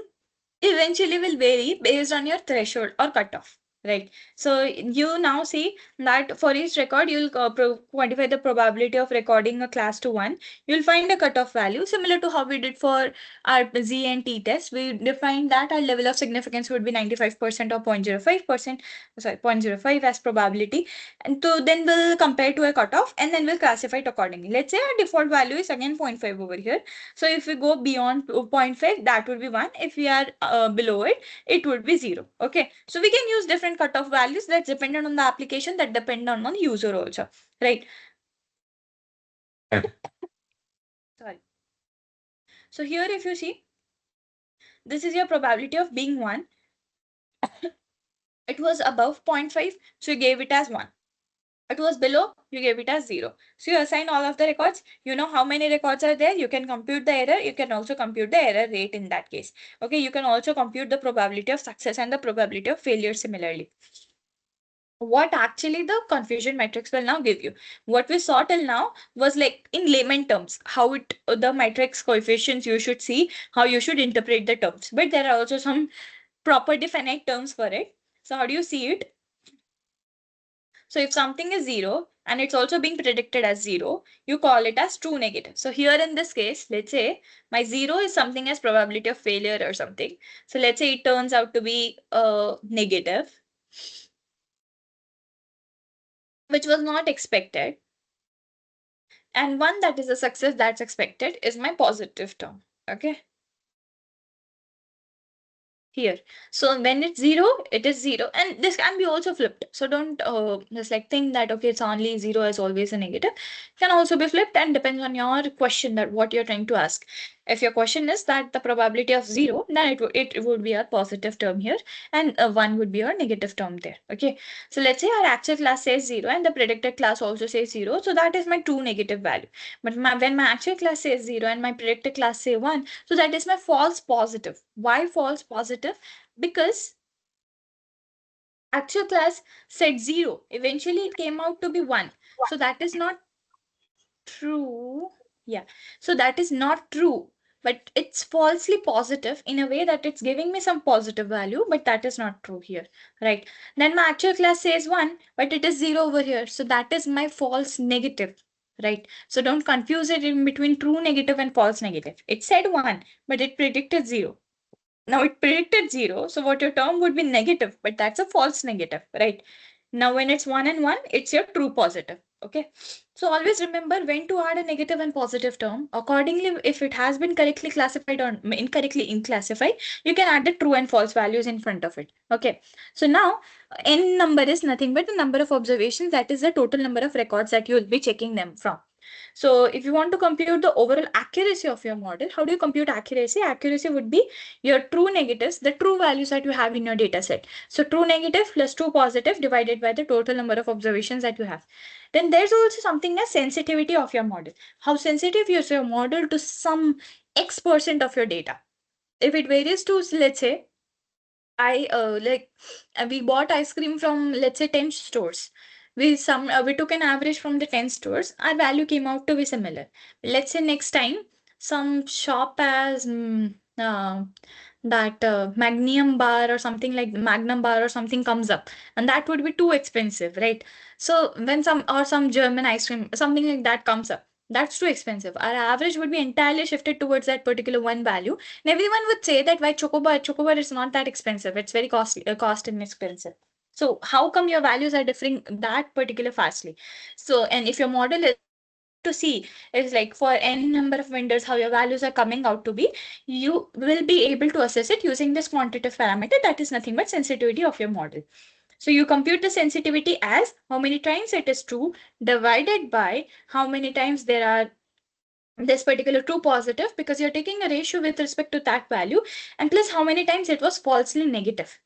eventually will vary based on your threshold or cutoff, right? So you now see that for each record, you'll quantify the probability of recording a class to 1. You'll find a cutoff value similar to how we did for our Z and T test. We defined that our level of significance would be 95% or 0.05%, sorry, 0.05 as probability. And so then we'll compare to a cutoff and then we'll classify it accordingly. Let's say our default value is again 0.5 over here. So if we go beyond 0.5, that would be 1. If we are below it, it would be 0. Okay. So we can use different cutoff values that's dependent on the application, that depend on the user also. Right. Sorry. So here if you see, this is your probability of being 1. It was above 0.5, so you gave it as 1. It was below, you gave it as 0. So you assign all of the records. You know how many records are there. You can compute the error. You can also compute the error rate in that case. Okay, you can also compute the probability of success and the probability of failure similarly. What actually the confusion matrix will now give you. What we saw till now was like in layman terms, how it the matrix coefficients you should see, how you should interpret the terms. But there are also some proper definite terms for it. So how do you see it? So if something is 0 and it's also being predicted as 0, you call it as true negative. So here in this case, let's say my 0 is something as probability of failure or something. So let's say it turns out to be negative, which was not expected. And 1 that is a success that's expected is my positive term. Okay. Here. So when it's 0, it is 0. And this can be also flipped. So don't just like think that, okay, it's only 0 as always a negative. It can also be flipped and depends on your question that what you're trying to ask. If your question is that the probability of 0, then it would be a positive term here and 1 would be a negative term there. Okay. So let's say our actual class says 0 and the predicted class also says 0. So that is my true negative value. But when my actual class says 0 and my predicted class say 1, so that is my false positive. Why false positive? Because actual class said 0. Eventually it came out to be 1. So that is not true. Yeah. So that is not true. But it's falsely positive in a way that it's giving me some positive value, but that is not true here, right? Then my actual class says 1, but it is 0 over here. So that is my false negative, right? So don't confuse it in between true negative and false negative. It said 1, but it predicted 0. Now it predicted 0, so what your term would be negative, but that's a false negative, right? Now when it's 1 and 1, it's your true positive. Okay. So always remember when to add a negative and positive term. Accordingly, if it has been correctly classified or incorrectly classified, you can add the true and false values in front of it. Okay. So now n number is nothing but the number of observations, that is the total number of records that you will be checking them from. So if you want to compute the overall accuracy of your model, how do you compute accuracy? Accuracy would be your true negatives, the true values that you have in your data set. So true negative plus true positive divided by the total number of observations that you have. Then there's also something as sensitivity of your model. How sensitive is your model to some X% of your data? If it varies to, let's say, we bought ice cream from, let's say, 10 stores. we took an average from the 10 stores, our value came out to be similar. Let's say next time some shop has that magnum bar or something like magnum bar or something comes up, and that would be too expensive, right? So when some German ice cream, something like that comes up, that's too expensive. Our average would be entirely shifted towards that particular one value, and everyone would say that why chocobar is not that expensive, it's very costly, cost inexpensive. So how come your values are differing that particular fastly? So, and if your model is to see is like for n number of vendors how your values are coming out to be, you will be able to assess it using this quantitative parameter, that is nothing but sensitivity of your model. So you compute the sensitivity as how many times it is true divided by how many times there are this particular true positive, because you're taking a ratio with respect to that value, and plus how many times it was falsely negative.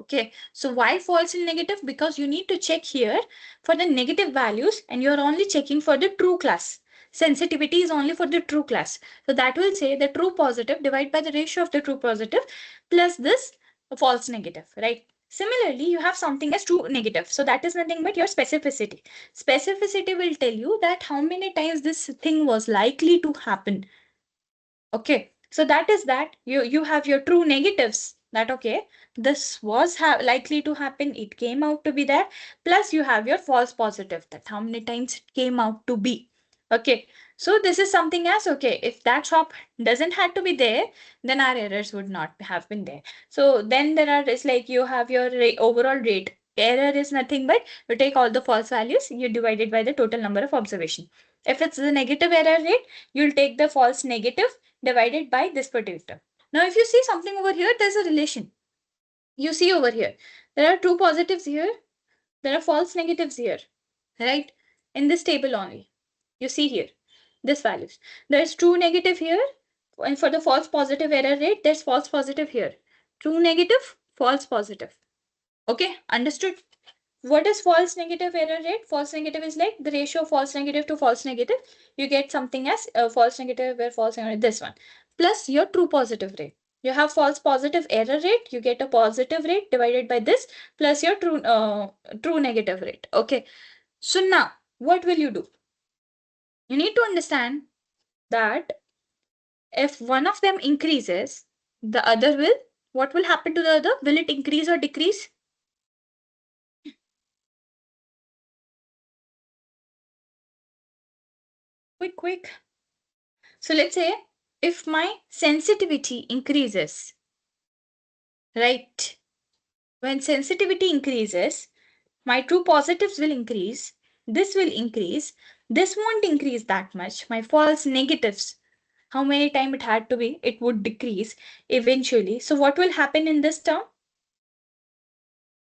Okay, so why false and negative? Because you need to check here for the negative values and you're only checking for the true class. Sensitivity is only for the true class. So that will say the true positive divided by the ratio of the true positive plus this false negative, right? Similarly, you have something as true negative. So that is nothing but your specificity. Specificity will tell you that how many times this thing was likely to happen. Okay, so that is that you have your true negatives, that okay, this was likely to happen, it came out to be there, plus you have your false positive, that how many times it came out to be. Okay, so this is something as okay, if that shop doesn't have to be there, then our errors would not have been there. So then there are, it's like you have your overall rate. Error is nothing but you take all the false values, you divide it by the total number of observation. If it's the negative error rate, you'll take the false negative divided by this particular. Now, if you see something over here, there's a relation. You see over here, there are true positives here, there are false negatives here, right? In this table only. You see here, this values. There's true negative here, and for the false positive error rate, there's false positive here. True negative, false positive. Okay, understood? What is false negative error rate? False negative is like the ratio of false negative to false negative. You get something as false negative where false negative, this one, plus your true positive rate. You have false positive error rate, you get a positive rate divided by this plus your true negative rate. Okay. So now what will you do? You need to understand that if one of them increases, the other will, what will happen to the other? Will it increase or decrease? Quick. So let's say if my sensitivity increases, right? When sensitivity increases, my true positives will increase. This will increase. This won't increase that much. My false negatives, how many times it had to be, it would decrease eventually. So what will happen in this term?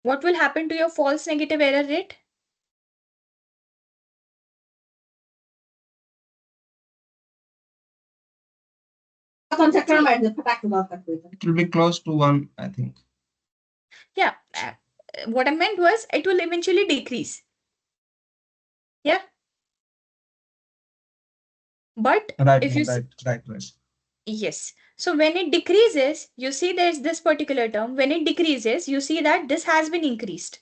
What will happen to your false negative error rate? It will be close to 1, I think. Yeah. What I meant was it will eventually decrease. Yeah. But Right, if you right. yes. So when it decreases, you see there's this particular term. When it decreases, you see that this has been increased.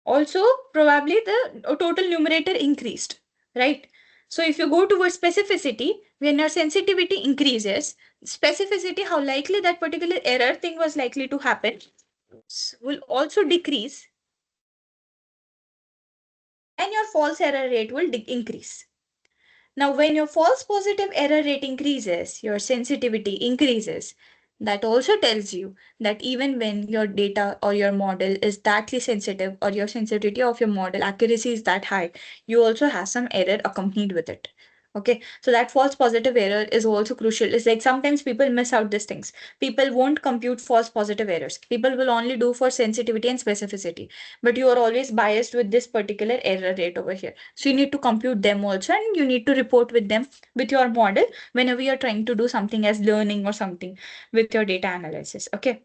Also, probably the total numerator increased, right? So if you go towards specificity, when your sensitivity increases, specificity, how likely that particular error thing was likely to happen, will also decrease, and your false error rate will increase. Now, when your false positive error rate increases, your sensitivity increases. That also tells you that even when your data or your model is that sensitive, or your sensitivity of your model accuracy is that high, you also have some error accompanied with it. Okay, so that false positive error is also crucial. It's like sometimes people miss out these things. People won't compute false positive errors. People will only do for sensitivity and specificity, but you are always biased with this particular error rate over here. So you need to compute them also, and you need to report with them with your model whenever you're trying to do something as learning or something with your data analysis. Okay.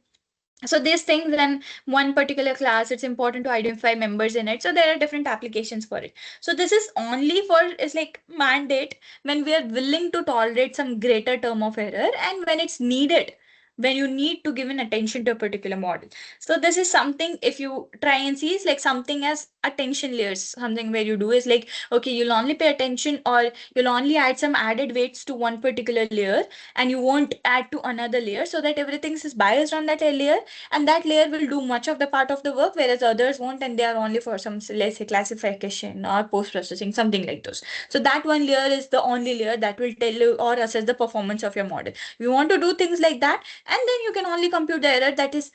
So these things, when one particular class, it's important to identify members in it. So there are different applications for it. So this is only for, it's like mandate when we are willing to tolerate some greater term of error, and when it's needed when you need to give an attention to a particular model. So this is something, if you try and see, is like something as attention layers. Something where you do is like, okay, you'll only pay attention, or you'll only add some added weights to one particular layer, and you won't add to another layer, so that everything is biased on that layer, and that layer will do much of the part of the work, whereas others won't, and they are only for some, let's say, classification or post processing, something like those. So that one layer is the only layer that will tell you or assess the performance of your model. If you want to do things like that, and then you can only compute the error that is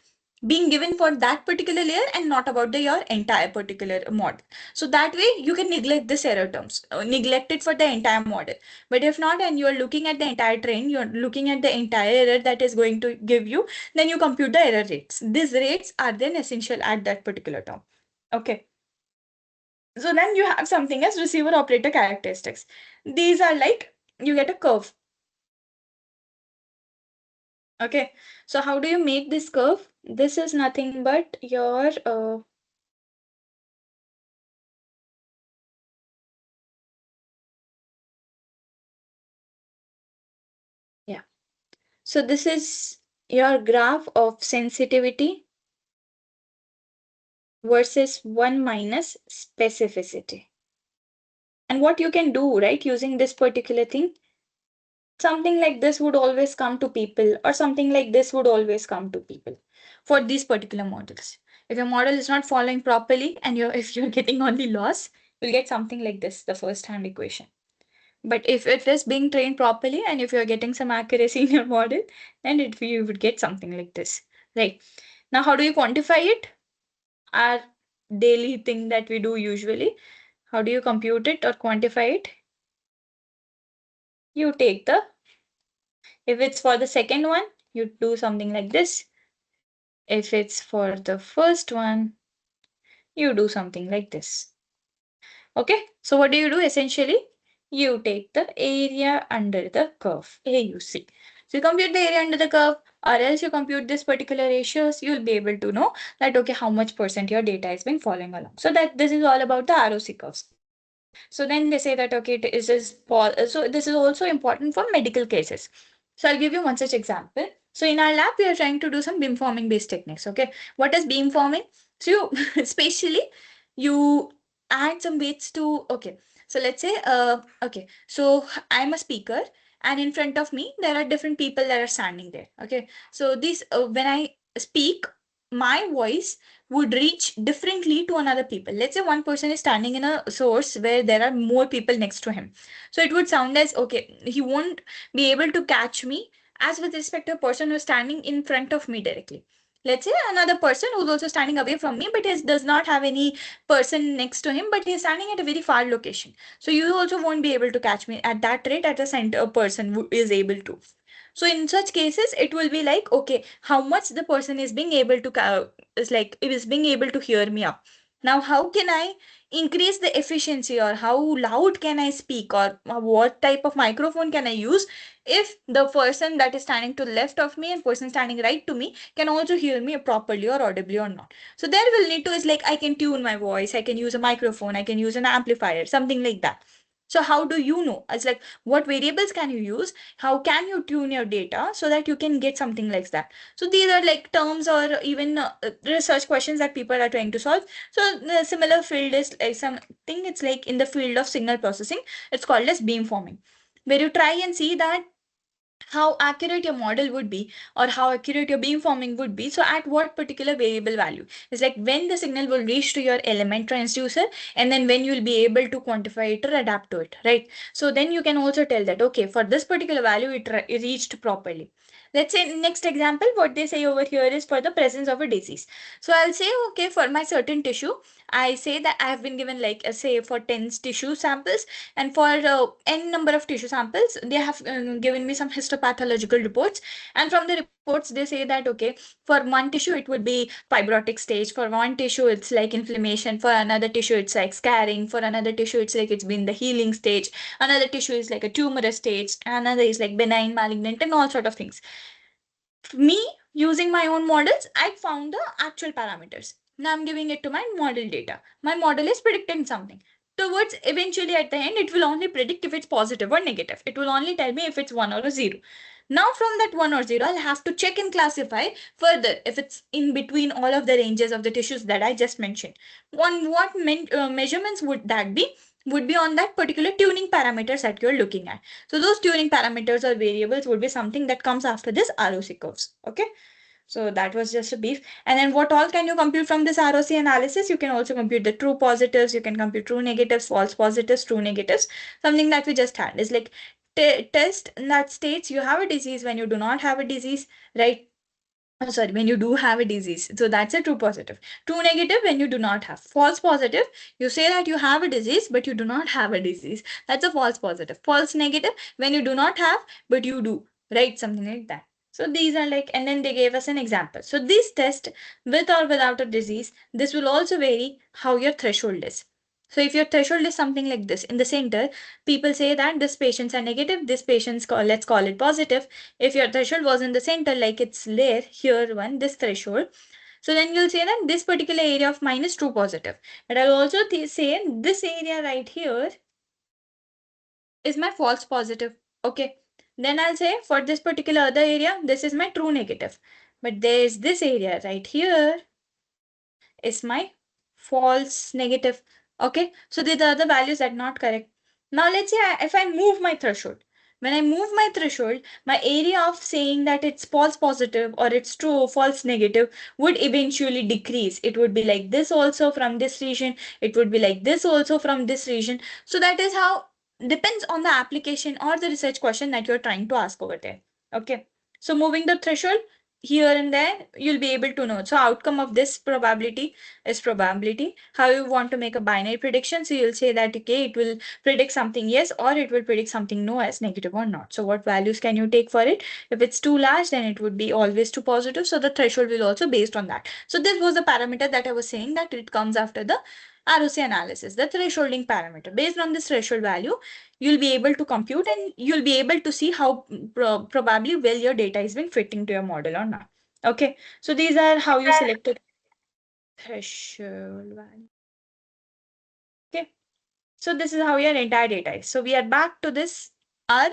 being given for that particular layer, and not about your entire particular model. So that way you can neglect this error terms, neglect it for the entire model. But if not, and you are looking at the entire train, you're looking at the entire error that is going to give you, then you compute the error rates. These rates are then essential at that particular term. Okay. So then you have something as receiver operator characteristics. These are like, you get a curve. Okay. So how do you make this curve? This is nothing but your yeah. So this is your graph of sensitivity versus 1 minus specificity. And what you can do, right, using this particular thing, something like this would always come to people, or something like this would always come to people for these particular models. If your model is not following properly, and if you're getting only loss, you'll get something like this, the first hand equation. But if it is being trained properly, and if you're getting some accuracy in your model, then you would get something like this, right? Now, how do you quantify it? Our daily thing that we do usually. How do you compute it or quantify it? You take if it's for the second one, you do something like this. If it's for the first one, you do something like this. Okay, so what do? Essentially, you take the area under the curve, AUC. So you compute the area under the curve, or else you compute this particular ratios, you'll be able to know that, okay, how much percent your data has been following along. So that this is all about the ROC curves. So then they say that, okay, so this is also important for medical cases. So I'll give you one such example. So in our lab, we are trying to do some beamforming based techniques. Okay, what is beamforming? So you spatially you add some weights to, okay. So let's say, okay, so I'm a speaker, and in front of me there are different people that are standing there. Okay, so this when I speak, my voice would reach differently to another people. Let's say one person is standing in a source where there are more people next to him. So it would sound as, okay, he won't be able to catch me as with respect to a person who's standing in front of me directly. Let's say another person who's also standing away from me, but does not have any person next to him, but he's standing at a very far location. So you also won't be able to catch me at that rate at a center person who is able to. So in such cases, it will be like, okay, how much the person is being able to is like, it is being able to hear me up. Now, how can I increase the efficiency, or how loud can I speak, or what type of microphone can I use if the person that is standing to the left of me and person standing right to me can also hear me properly or audibly or not. So there will need to is like, I can tune my voice, I can use a microphone, I can use an amplifier, something like that. So how do you know? It's like, what variables can you use? How can you tune your data so that you can get something like that? So these are like terms, or even research questions that people are trying to solve. So the similar field is like something, it's like in the field of signal processing, it's called as beamforming, where you try and see that how accurate your model would be, or how accurate your beamforming would be. So at what particular variable value, it's like when the signal will reach to your element transducer, and then when you'll be able to quantify it or adapt to it, right? So then you can also tell that, okay, for this particular value, it reached properly. Let's say next example, what they say over here is for the presence of a disease. So I'll say, okay, for my certain tissue, I say that I have been given like, say for 10 tissue samples, and for n number of tissue samples, they have given me some histopathological reports. And from the reports, they say that, okay, for one tissue, it would be fibrotic stage. For one tissue, it's like inflammation. For another tissue, it's like scarring. For another tissue, it's like it's been the healing stage. Another tissue is like a tumorous stage. Another is like benign, malignant, and all sort of things. Me using my own models, I found the actual parameters. Now I'm giving it to my model data. My model is predicting something. Towards eventually at the end, it will only predict if it's positive or negative. It will only tell me if it's 1 or a 0. Now from that 1 or 0, I'll have to check and classify further if it's in between all of the ranges of the tissues that I just mentioned. What measurements would that be? Would be on that particular tuning parameters that you're looking at. So those tuning parameters or variables would be something that comes after this ROC curves. Okay. So that was just a brief. And then what all can you compute from this ROC analysis? You can also compute the true positives, you can compute true negatives, false positives, true negatives. Something that we just had is like test that states you have a disease when you do not have a disease, right? Oh, sorry, when you do have a disease. So that's a true positive. True negative when you do not have. False positive, you say that you have a disease, but you do not have a disease. That's a false positive. False negative when you do not have, but you do, right? Something like that. So these are like, and then they gave us an example. So this test with or without a disease, this will also vary how your threshold is. So if your threshold is something like this, in the center, people say that this patients are negative, this patients, let's call it positive. If your threshold was in the center, like it's there, here one, this threshold, so then you'll say that this particular area of mine is true positive. But I'll also say this area right here is my false positive. Okay. Then I'll say for this particular other area, this is my true negative. But there's this area right here is my false negative. Okay. So these are the values that are not correct. Now let's say if I move my threshold. When I move my threshold, my area of saying that it's false positive or it's true or false negative would eventually decrease. It would be like this also from this region. It would be like this also from this region. So that is how, depends on the application or the research question that you're trying to ask over there. Okay. So moving the threshold here and there, you'll be able to know. So outcome of this probability is probability. How you want to make a binary prediction. So you'll say that, okay, it will predict something yes, or it will predict something no as negative or not. So what values can you take for it? If it's too large, then it would be always too positive. So the threshold will also based on that. So this was the parameter that I was saying that it comes after the ROC analysis, the thresholding parameter. Based on this threshold value, you'll be able to compute and you'll be able to see how probably well your data is being fitting to your model or not. Okay, so these are how you selected threshold value. Okay, so this is how your entire data is. So we are back to this are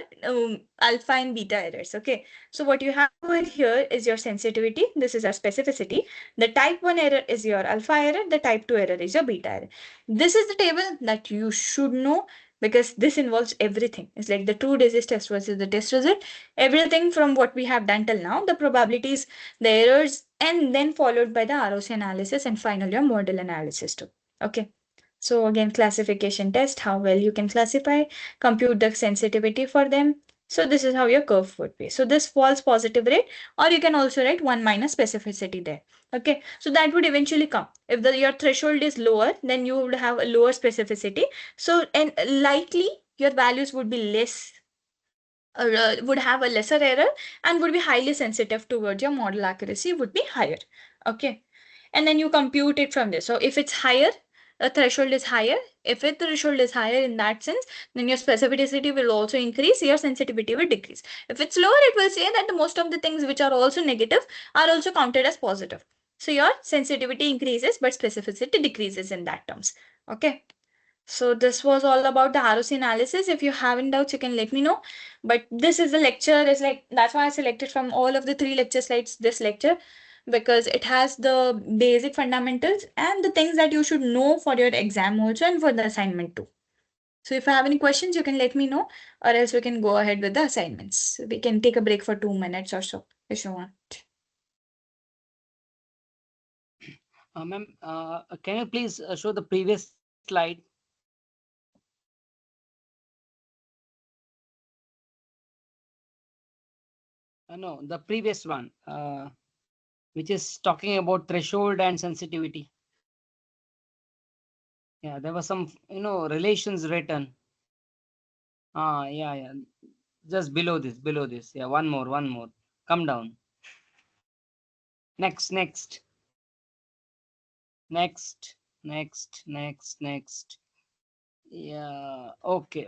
alpha and beta errors. Okay, so what you have over here is your sensitivity. This is our specificity. The type 1 error is your alpha error. The type 2 error is your beta error. This is the table that you should know because this involves everything. It's like the true disease test versus the test result. Everything from what we have done till now, the probabilities, the errors, and then followed by the ROC analysis and finally your model analysis too. Okay. So again, classification test, how well you can classify, compute the sensitivity for them. So this is how your curve would be. So this false positive rate, or you can also write 1 minus specificity there. Okay, so that would eventually come. If your threshold is lower, then you would have a lower specificity. So, and likely your values would be less, would have a lesser error and would be highly sensitive towards your model accuracy would be higher. Okay, and then you compute it from there. So if it's higher, a threshold is higher. If the threshold is higher in that sense, then your specificity will also increase, your sensitivity will decrease. If it's lower, it will say that the most of the things which are also negative are also counted as positive. So your sensitivity increases, but specificity decreases in that terms. Okay. So this was all about the ROC analysis. If you have any doubts, you can let me know. But this is the lecture, is like, that's why I selected from all of the 3 lecture slides this lecture, because it has the basic fundamentals and the things that you should know for your exam also and for the assignment too. So if you have any questions, you can let me know, or else we can go ahead with the assignments. We can take a break for 2 minutes or so if you want. Ma'am, can you please show the previous slide? No, the previous one, which is talking about threshold and sensitivity. Yeah, there was some, relations written. Yeah. Just below this, below this. Yeah, one more. Come down. Next. Next. Yeah, okay.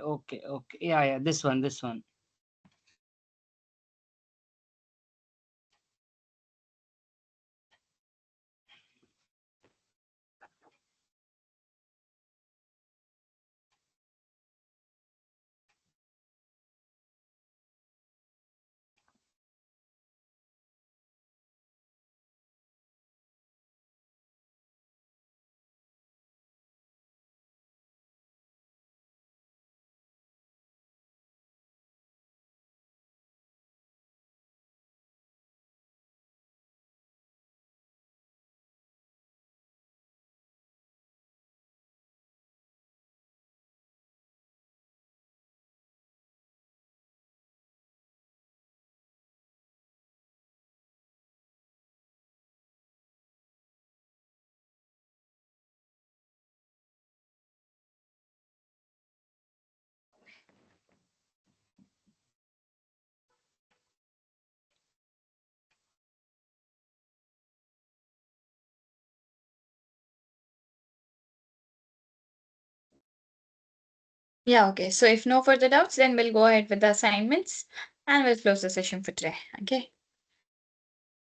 Yeah, this one. Yeah, okay. So if no further doubts, then we'll go ahead with the assignments and we'll close the session for today. Okay.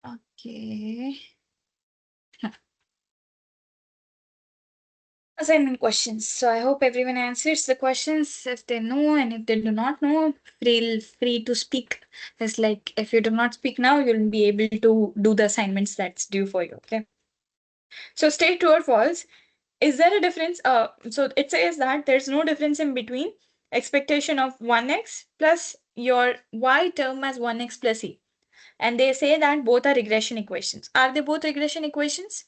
Okay. Assignment questions. So I hope everyone answers the questions if they know, and if they do not know, feel free to speak. It's like if you do not speak now, you'll be able to do the assignments that's due for you. Okay. So state true or false. Is there a difference? So it says that there's no difference in between expectation of 1x plus your y term as 1x plus e. And they say that both are regression equations. Are they both regression equations?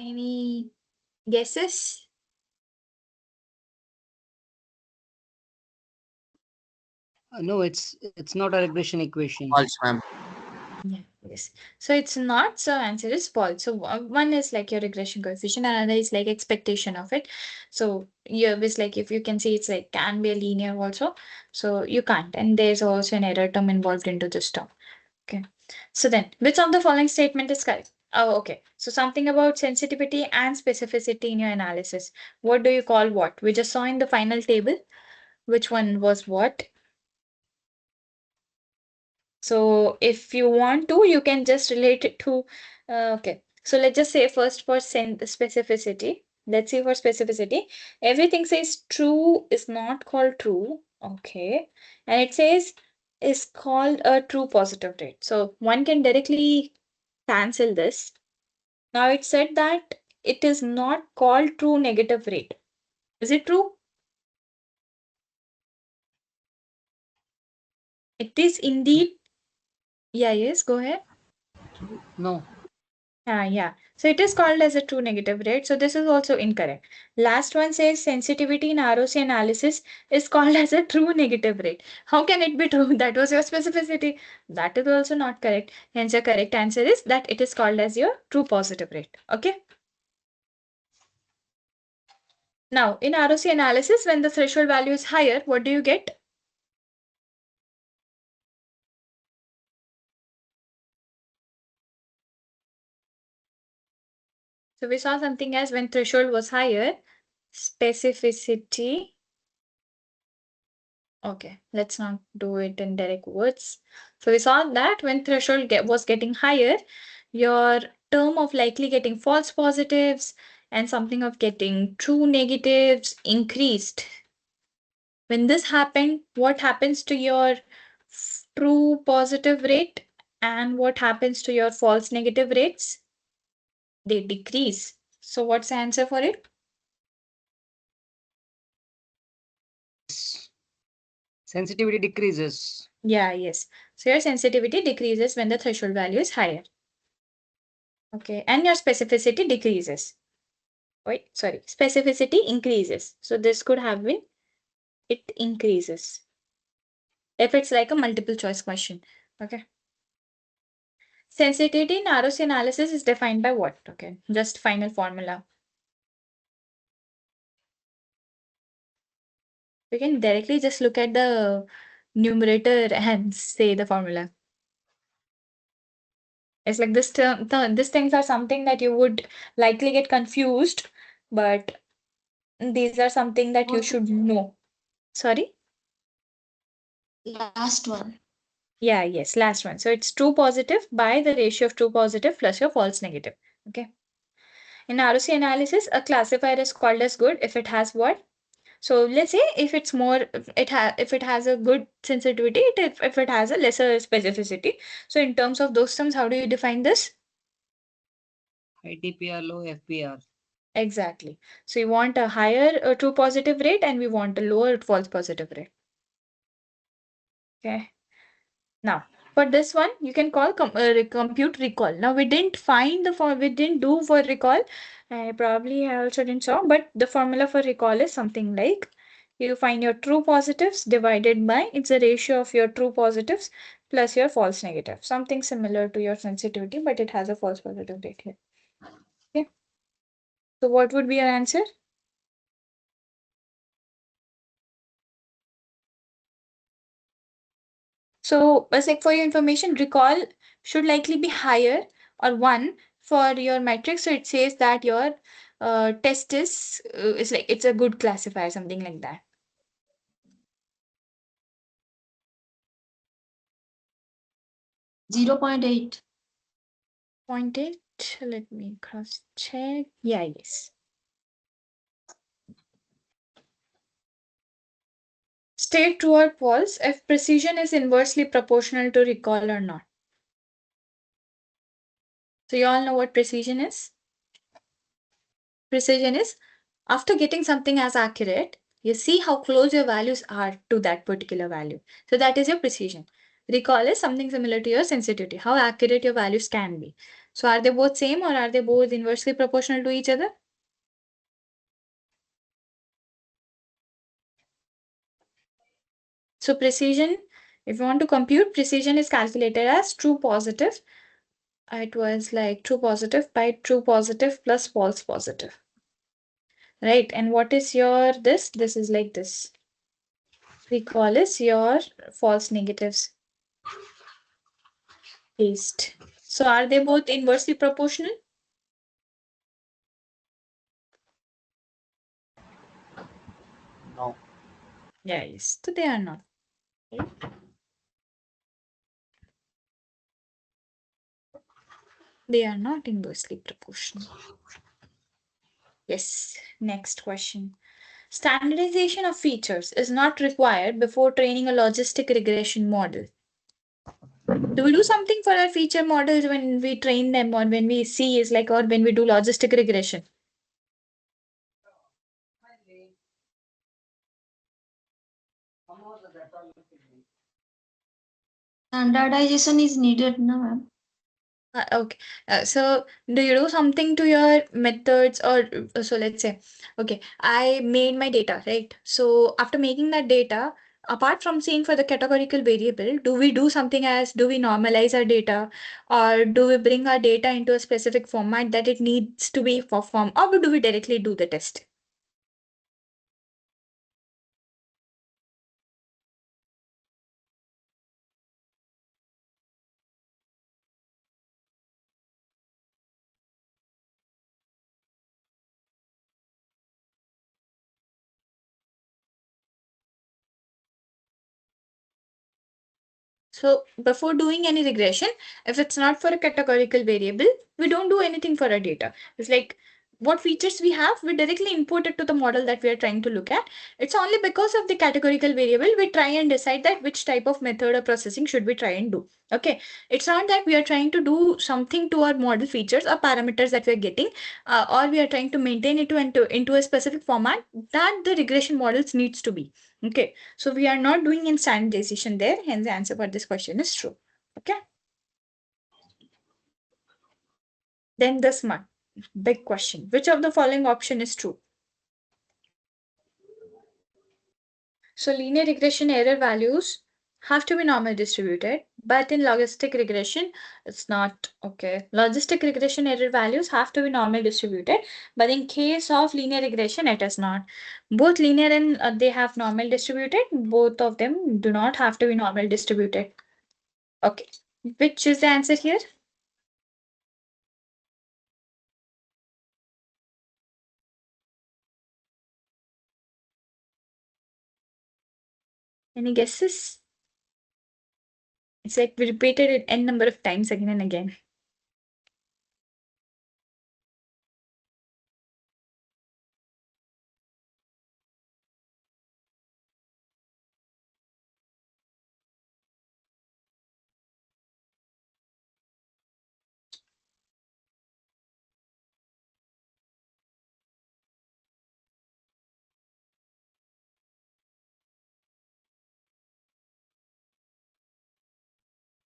Any guesses? No, it's not a regression equation. False, ma'am. Yeah, yes. So it's not, so answer is false. So one is like your regression coefficient, another is like expectation of it. So yeah, it's like if you can see it's like can be a linear also. So you can't. And there's also an error term involved into this term. Okay. So then which of the following statement is correct? Oh, okay. So something about sensitivity and specificity in your analysis. What do you call what? We just saw in the final table. Which one was what? So if you want to, you can just relate it to, okay. So let's just say first for specificity. Let's see for specificity. Everything says true is not called true. Okay. And it says is called a true positive rate. So one can directly cancel this. Now it said that it is not called true negative rate. Is it true? It is indeed. Yeah, yes, go ahead. No. Yeah. So it is called as a true negative rate. So this is also incorrect. Last one says sensitivity in ROC analysis is called as a true negative rate. How can it be true? That was your specificity. That is also not correct. Hence, your correct answer is that it is called as your true positive rate. Okay. Now, in ROC analysis, when the threshold value is higher, what do you get? So we saw something as when threshold was higher, specificity. Okay, let's not do it in direct words. So we saw that when threshold was getting higher, your term of likely getting false positives and something of getting true negatives increased. When this happened, what happens to your true positive rate and what happens to your false negative rates? They decrease. So what's the answer for it? Sensitivity decreases. Yeah, yes. So your sensitivity decreases when the threshold value is higher. Okay, and your specificity decreases. Wait, sorry, specificity increases. So this could have been it increases. If it's like a multiple choice question. Okay. Sensitivity in ROC analysis is defined by what? Okay, just final formula. We can directly just look at the numerator and say the formula. It's like this term, these things are something that you would likely get confused, but these are something that you should know. Sorry? Last one. Yeah, yes, last one. So it's true positive by the ratio of true positive plus your false negative. Okay. In ROC analysis, a classifier is called as good if it has what? So let's say if it's more, if it has a good sensitivity, if it has a lesser specificity. So in terms of those terms, how do you define this? High TPR, low FPR. Exactly. So you want a higher true positive rate and we want a lower false positive rate. Okay. Now, For this one, you can call compute recall. Now we didn't find we didn't do for recall. Probably I also didn't saw, but the formula for recall is something like you find your true positives divided by it's a ratio of your true positives plus your false negative. Something similar to your sensitivity, but it has a false positive rate here. Okay. So what would be your answer? So, as like for your information, recall should likely be higher or 1 for your metric. So it says that your test is like it's a good classifier, something like that. 0.8. 0.8. Let me cross check. Yeah, yes. State true or false if precision is inversely proportional to recall or not. So you all know what precision is? Precision is after getting something as accurate, you see how close your values are to that particular value. So that is your precision. Recall is something similar to your sensitivity, how accurate your values can be. So are they both same or are they both inversely proportional to each other? So precision, if you want to compute, precision is calculated as true positive. It was like true positive by true positive plus false positive. Right. And what is your this? This is like this. Recall is your false negatives paste. So are they both inversely proportional? No. Yes. So they are not. Right? They are not inversely proportional. Yes. Next question. Standardization of features is not required before training a logistic regression model. Do we do something for our feature models when we train them or when we see is like or when we do logistic regression? Standardization is needed, no, ma'am. Okay. So do you do something to your methods or so let's say, okay, I made my data, right? So after making that data, apart from seeing for the categorical variable, do we do something as do we normalize our data or do we bring our data into a specific format that it needs to be performed or do we directly do the test? So before doing any regression, if it's not for a categorical variable, we don't do anything for our data. It's like what features we have, we directly import it to the model that we are trying to look at. It's only because of the categorical variable, we try and decide that which type of method or processing should we try and do. Okay. It's not that we are trying to do something to our model features or parameters that we're getting, or we are trying to maintain it into a specific format that the regression models needs to be. Okay, so we are not doing in standardization there, hence the answer for this question is true. Okay. Then this one, big question. Which of the following option is true? So linear regression error values have to be normal distributed, but in logistic regression, it's not. Okay. Logistic regression error values have to be normal distributed, but in case of linear regression, it is not. Both linear and they have normal distributed, both of them do not have to be normal distributed. Okay. Which is the answer here? Any guesses? It's like we repeated it n number of times again and again.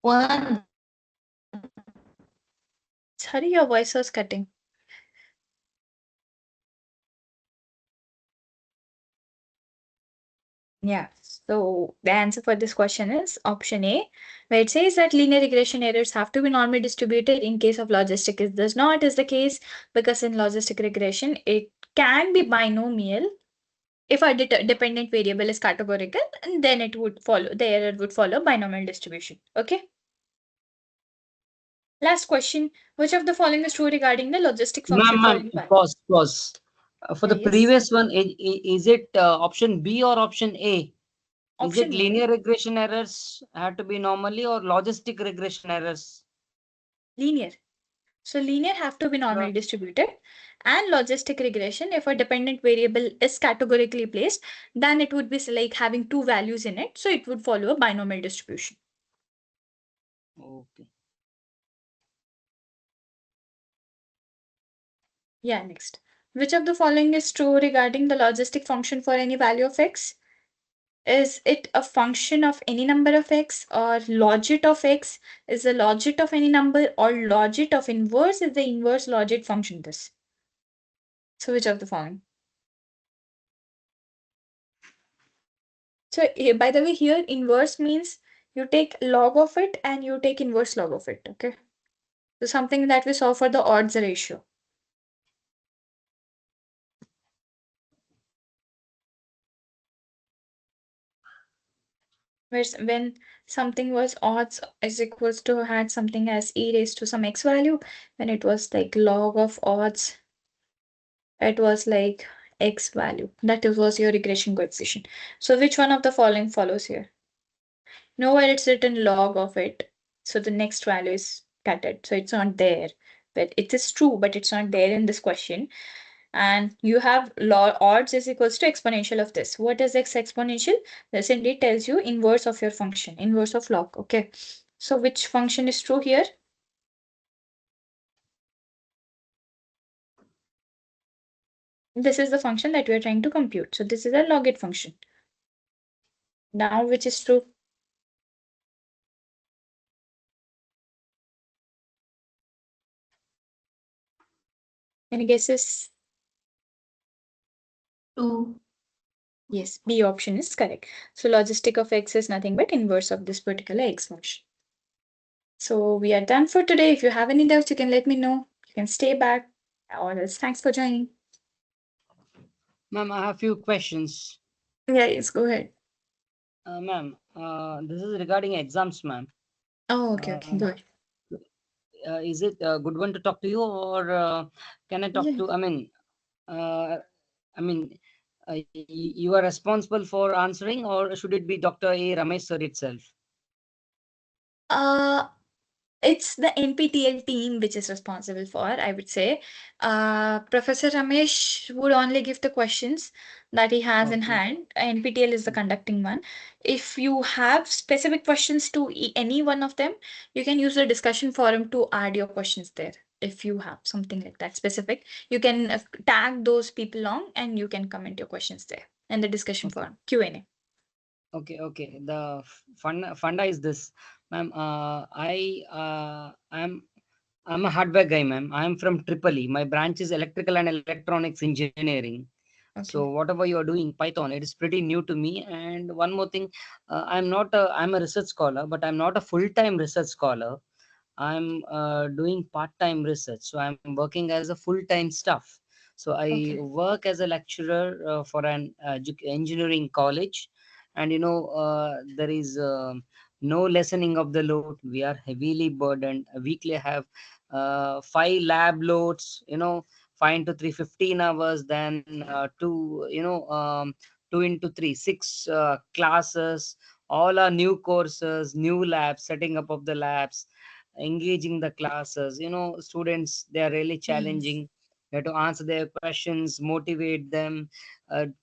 One. Sorry, your voice was cutting. Yeah, so the answer for this question is option A, where it says that linear regression errors have to be normally distributed. In case of logistic, it does not is the case, because in logistic regression, it can be binomial if a dependent variable is categorical, and then it would follow, the error would follow binomial distribution. Okay. Last question, which of the following is true regarding the logistic function for Ma'am, pause. For the yes, previous one, is it option B or option A? Is it option A, linear regression errors have to be normally or logistic regression errors? linear. So linear have to be normally distributed, and logistic regression, if a dependent variable is categorically placed, then it would be like having two values in it. So it would follow a binomial distribution. Okay. Yeah, next. Which of the following is true regarding the logistic function for any value of x? Is it a function of any number of x, or logit of x is the logit of any number, or logit of inverse is the inverse logit function this? So which of the following? So by the way, here inverse means you take log of it and you take inverse log of it. Okay. So something that we saw for the odds ratio. Where when something was odds is equals to had something as e raised to some x value, when it was like log of odds, it was like x value. That was your regression coefficient. So which one of the following follows here? Nowhere it's written log of it. So the next value is scattered. So it's not there. But it is true, but it's not there in this question. And you have log odds is equals to exponential of this. What is x exponential? This indeed tells you inverse of your function, inverse of log. Okay. So which function is true here? This is the function that we are trying to compute. So this is a logit function. Now which is true? Any guesses? 2. Yes, B option is correct. So logistic of x is nothing but inverse of this particular x function. So we are done for today. If you have any doubts, you can let me know. You can stay back, or else thanks for joining. Ma'am, I have few questions. Yeah, yes, go ahead. Ma'am, this is regarding exams, ma'am. Oh, okay, go ahead. Is it a good one to talk to you, or can I talk Yeah. to? Uh, I mean, you are responsible for answering, or should it be Dr. A. Ramesh sir itself? Uh, It's the NPTEL team which is responsible for, I would say. Professor Ramesh would only give the questions that he has in Okay. hand. NPTEL is the conducting one. If you have specific questions to any one of them, you can use the discussion forum to add your questions there. If you have something like that specific, you can tag those people on and you can comment your questions there in the discussion forum, Q&A. Okay. The funda is this, ma'am. I'm a hardware guy, ma'am. I'm from Tripoli. My branch is electrical and electronics engineering. So Okay. whatever you are doing Python, it is pretty new to me. And one more thing, I'm a research scholar, but I'm not a full-time research scholar. I'm doing part-time research. So I'm working as a full-time staff. So I Okay. work as a lecturer for an engineering college. And there is no lessening of the load. We are heavily burdened. Weekly I have 5 lab loads, 5 into 3, 15 hours, then two, 2 into 3, 6 classes. All are new courses, new labs, setting up of the labs, engaging the classes. Students, they are really Yes. challenging. You have to answer their questions, motivate them,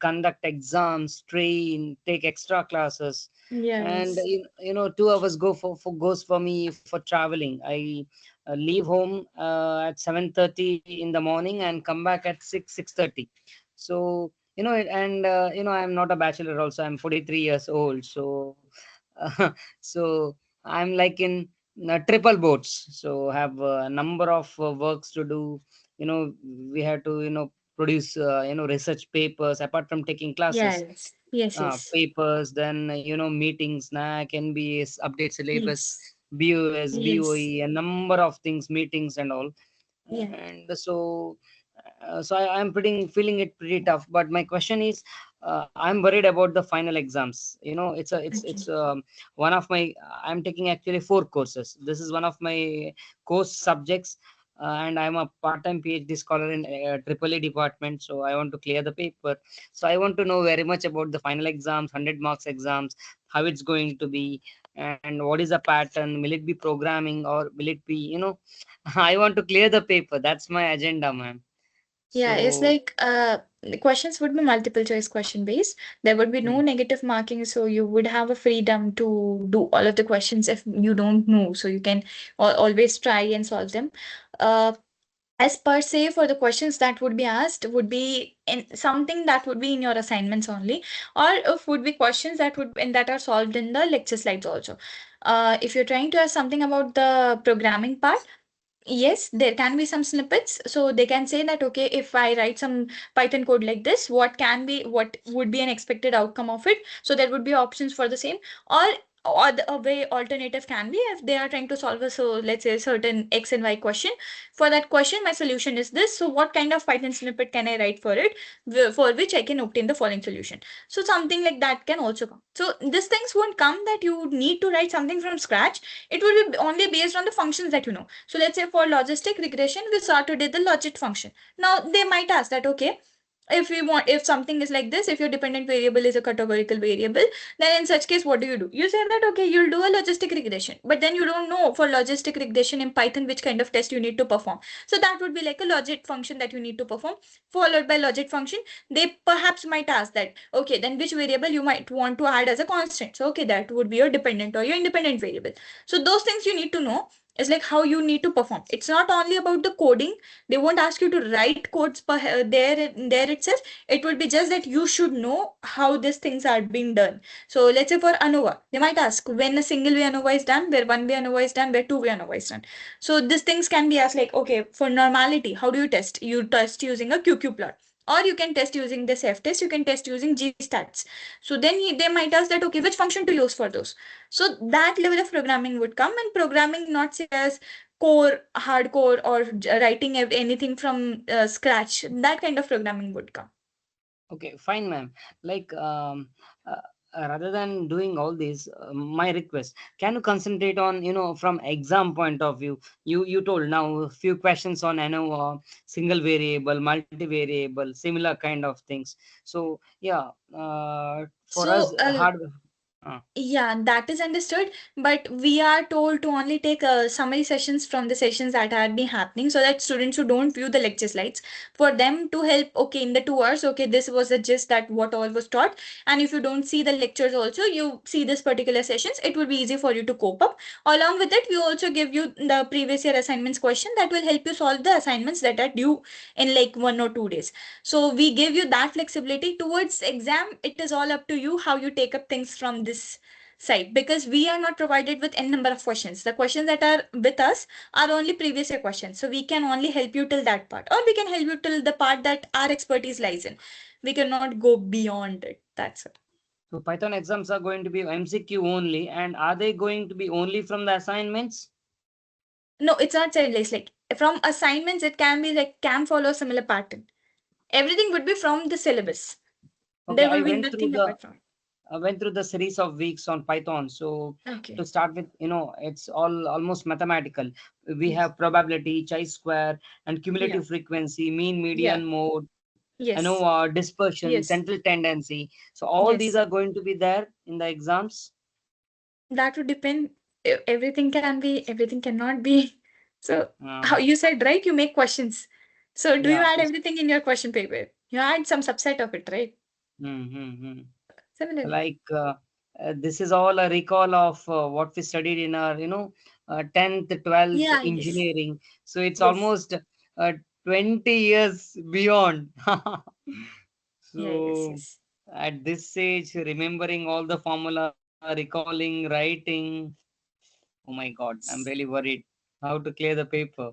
conduct exams, train, take extra classes. And Yes. 2 hours goes for me for traveling. I leave home at 7:30 in the morning and come back at 6:30. So and I'm not a bachelor also. I'm 43 years old. So so I'm like in triple boats, so have a number of works to do. We have to produce research papers apart from taking classes. Yes. Yes. Yes. Papers, then meetings, snack, NBS, update syllabus, Yes. BOS, Yes. BOE, a number of things, meetings and all. Yeah. And I'm pretty feeling it pretty tough. But my question is, I'm worried about the final exams. It's Okay. one of my, I'm taking actually four courses. This is one of my course subjects. And I'm a part-time PhD scholar in AAA department, so I want to clear the paper. So I want to know very much about the final exams, 100 marks exams, how it's going to be, and what is the pattern. Will it be programming, or will it be, I want to clear the paper. That's my agenda, man. Yeah, it's So, like the questions would be multiple choice question based. There would be no mm, negative marking, so you would have a freedom to do all of the questions if you don't know. So you can always try and solve them. Uh, as per se for the questions that would be asked would be in something that would be in your assignments only, or if would be questions that would and that are solved in the lecture slides also. If you're trying to ask something about the programming part, yes, there can be some snippets. So they can say that, okay, if I write some Python code like this, what would be an expected outcome of it? So there would be options for the same, or a way alternative can be if they are trying to solve a, so let's say, certain X and Y question. For that question, my solution is this. So what kind of Python snippet can I write for it, for which I can obtain the following solution? So something like that can also come. So these things won't come that you need to write something from scratch. It will be only based on the functions that you know. So let's say for logistic regression, we started with the logit function. Now they might ask that, okay, if something is like this, if your dependent variable is a categorical variable, then in such case, what do? You say that, okay, you'll do a logistic regression, but then you don't know for logistic regression in Python which kind of test you need to perform. So that would be like a logit function that you need to perform, followed by logit function. They perhaps might ask that, okay, then which variable you might want to add as a constant. So okay, that would be your dependent or your independent variable. So those things you need to know is like how you need to perform. It's not only about the coding. They won't ask you to write codes there itself. It would be just that you should know how these things are being done. So let's say for ANOVA, they might ask when a single way ANOVA is done, where one way ANOVA is done, where two way ANOVA is done. So these things can be asked like, okay, for normality, how do you test? You test using a QQ plot. Or you can test using the self test, you can test using GStats. So then they might ask that, okay, which function to use for those? So that level of programming would come, and programming not say as core, hardcore, or writing anything from scratch. That kind of programming would come. okay, fine, ma'am. Like, uh, rather than doing all this, my request, can you concentrate on, from exam point of view? You told now a few questions on, single variable, multivariable, similar kind of things. So, yeah, for us, So hard. yeah, that is understood. But we are told to only take summary sessions from the sessions that are been happening, so that students who don't view the lecture slides, for them to help, okay, in the 2 hours, okay, this was the gist that what all was taught. And if you don't see the lectures also, you see this particular sessions, it will be easy for you to cope up. Along with it, we also give you the previous year assignments question that will help you solve the assignments that are due in like 1 or 2 days. So we give you that flexibility. Towards exam, it is all up to you how you take up things from this side, because we are not provided with n number of questions. The questions that are with us are only previous year questions, so we can only help you till that part, or we can help you till the part that our expertise lies in. We cannot go beyond it. That's it. So Python exams are going to be MCQ only, and are they going to be only from the assignments? No, it's not childless. Like from assignments, it can be like can follow similar pattern. Everything would be from the syllabus. Okay, There will be nothing apart from. I went through the series of weeks on Python. So Okay. to start with, it's all almost mathematical. We Yes. have probability, chi-square, and Yeah. cumulative frequency, mean, Yeah. median, mode, Yes. dispersion, Yes. central tendency. So all these Yes. are going to be there in the exams. That would depend. Everything can be, everything cannot be. So how Um, you said, right? You make questions. So do you yeah. add everything in your question paper? You add some subset of it, right? Mm-hmm. Similarly. Like this is all a recall of what we studied in our 10th, 12th Yeah, yes. engineering. So it's Yes. almost 20 years beyond. Yeah, yes, So yes. at this age, remembering all the formula, recalling, writing, Oh my God, I'm really worried how to clear the paper.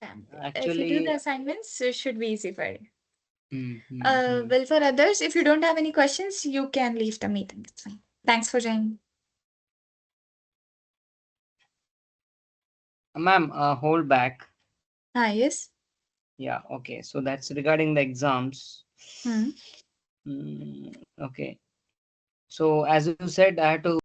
If you do the Actually, assignments, it should be easy for you. mm. Well, for others, if you don't have any questions, you can leave the meeting. It's fine. Thanks for joining. Ma'am, hold back. Yes. Yeah, okay. So that's regarding the exams. Hmm. Okay. So as you said, I had to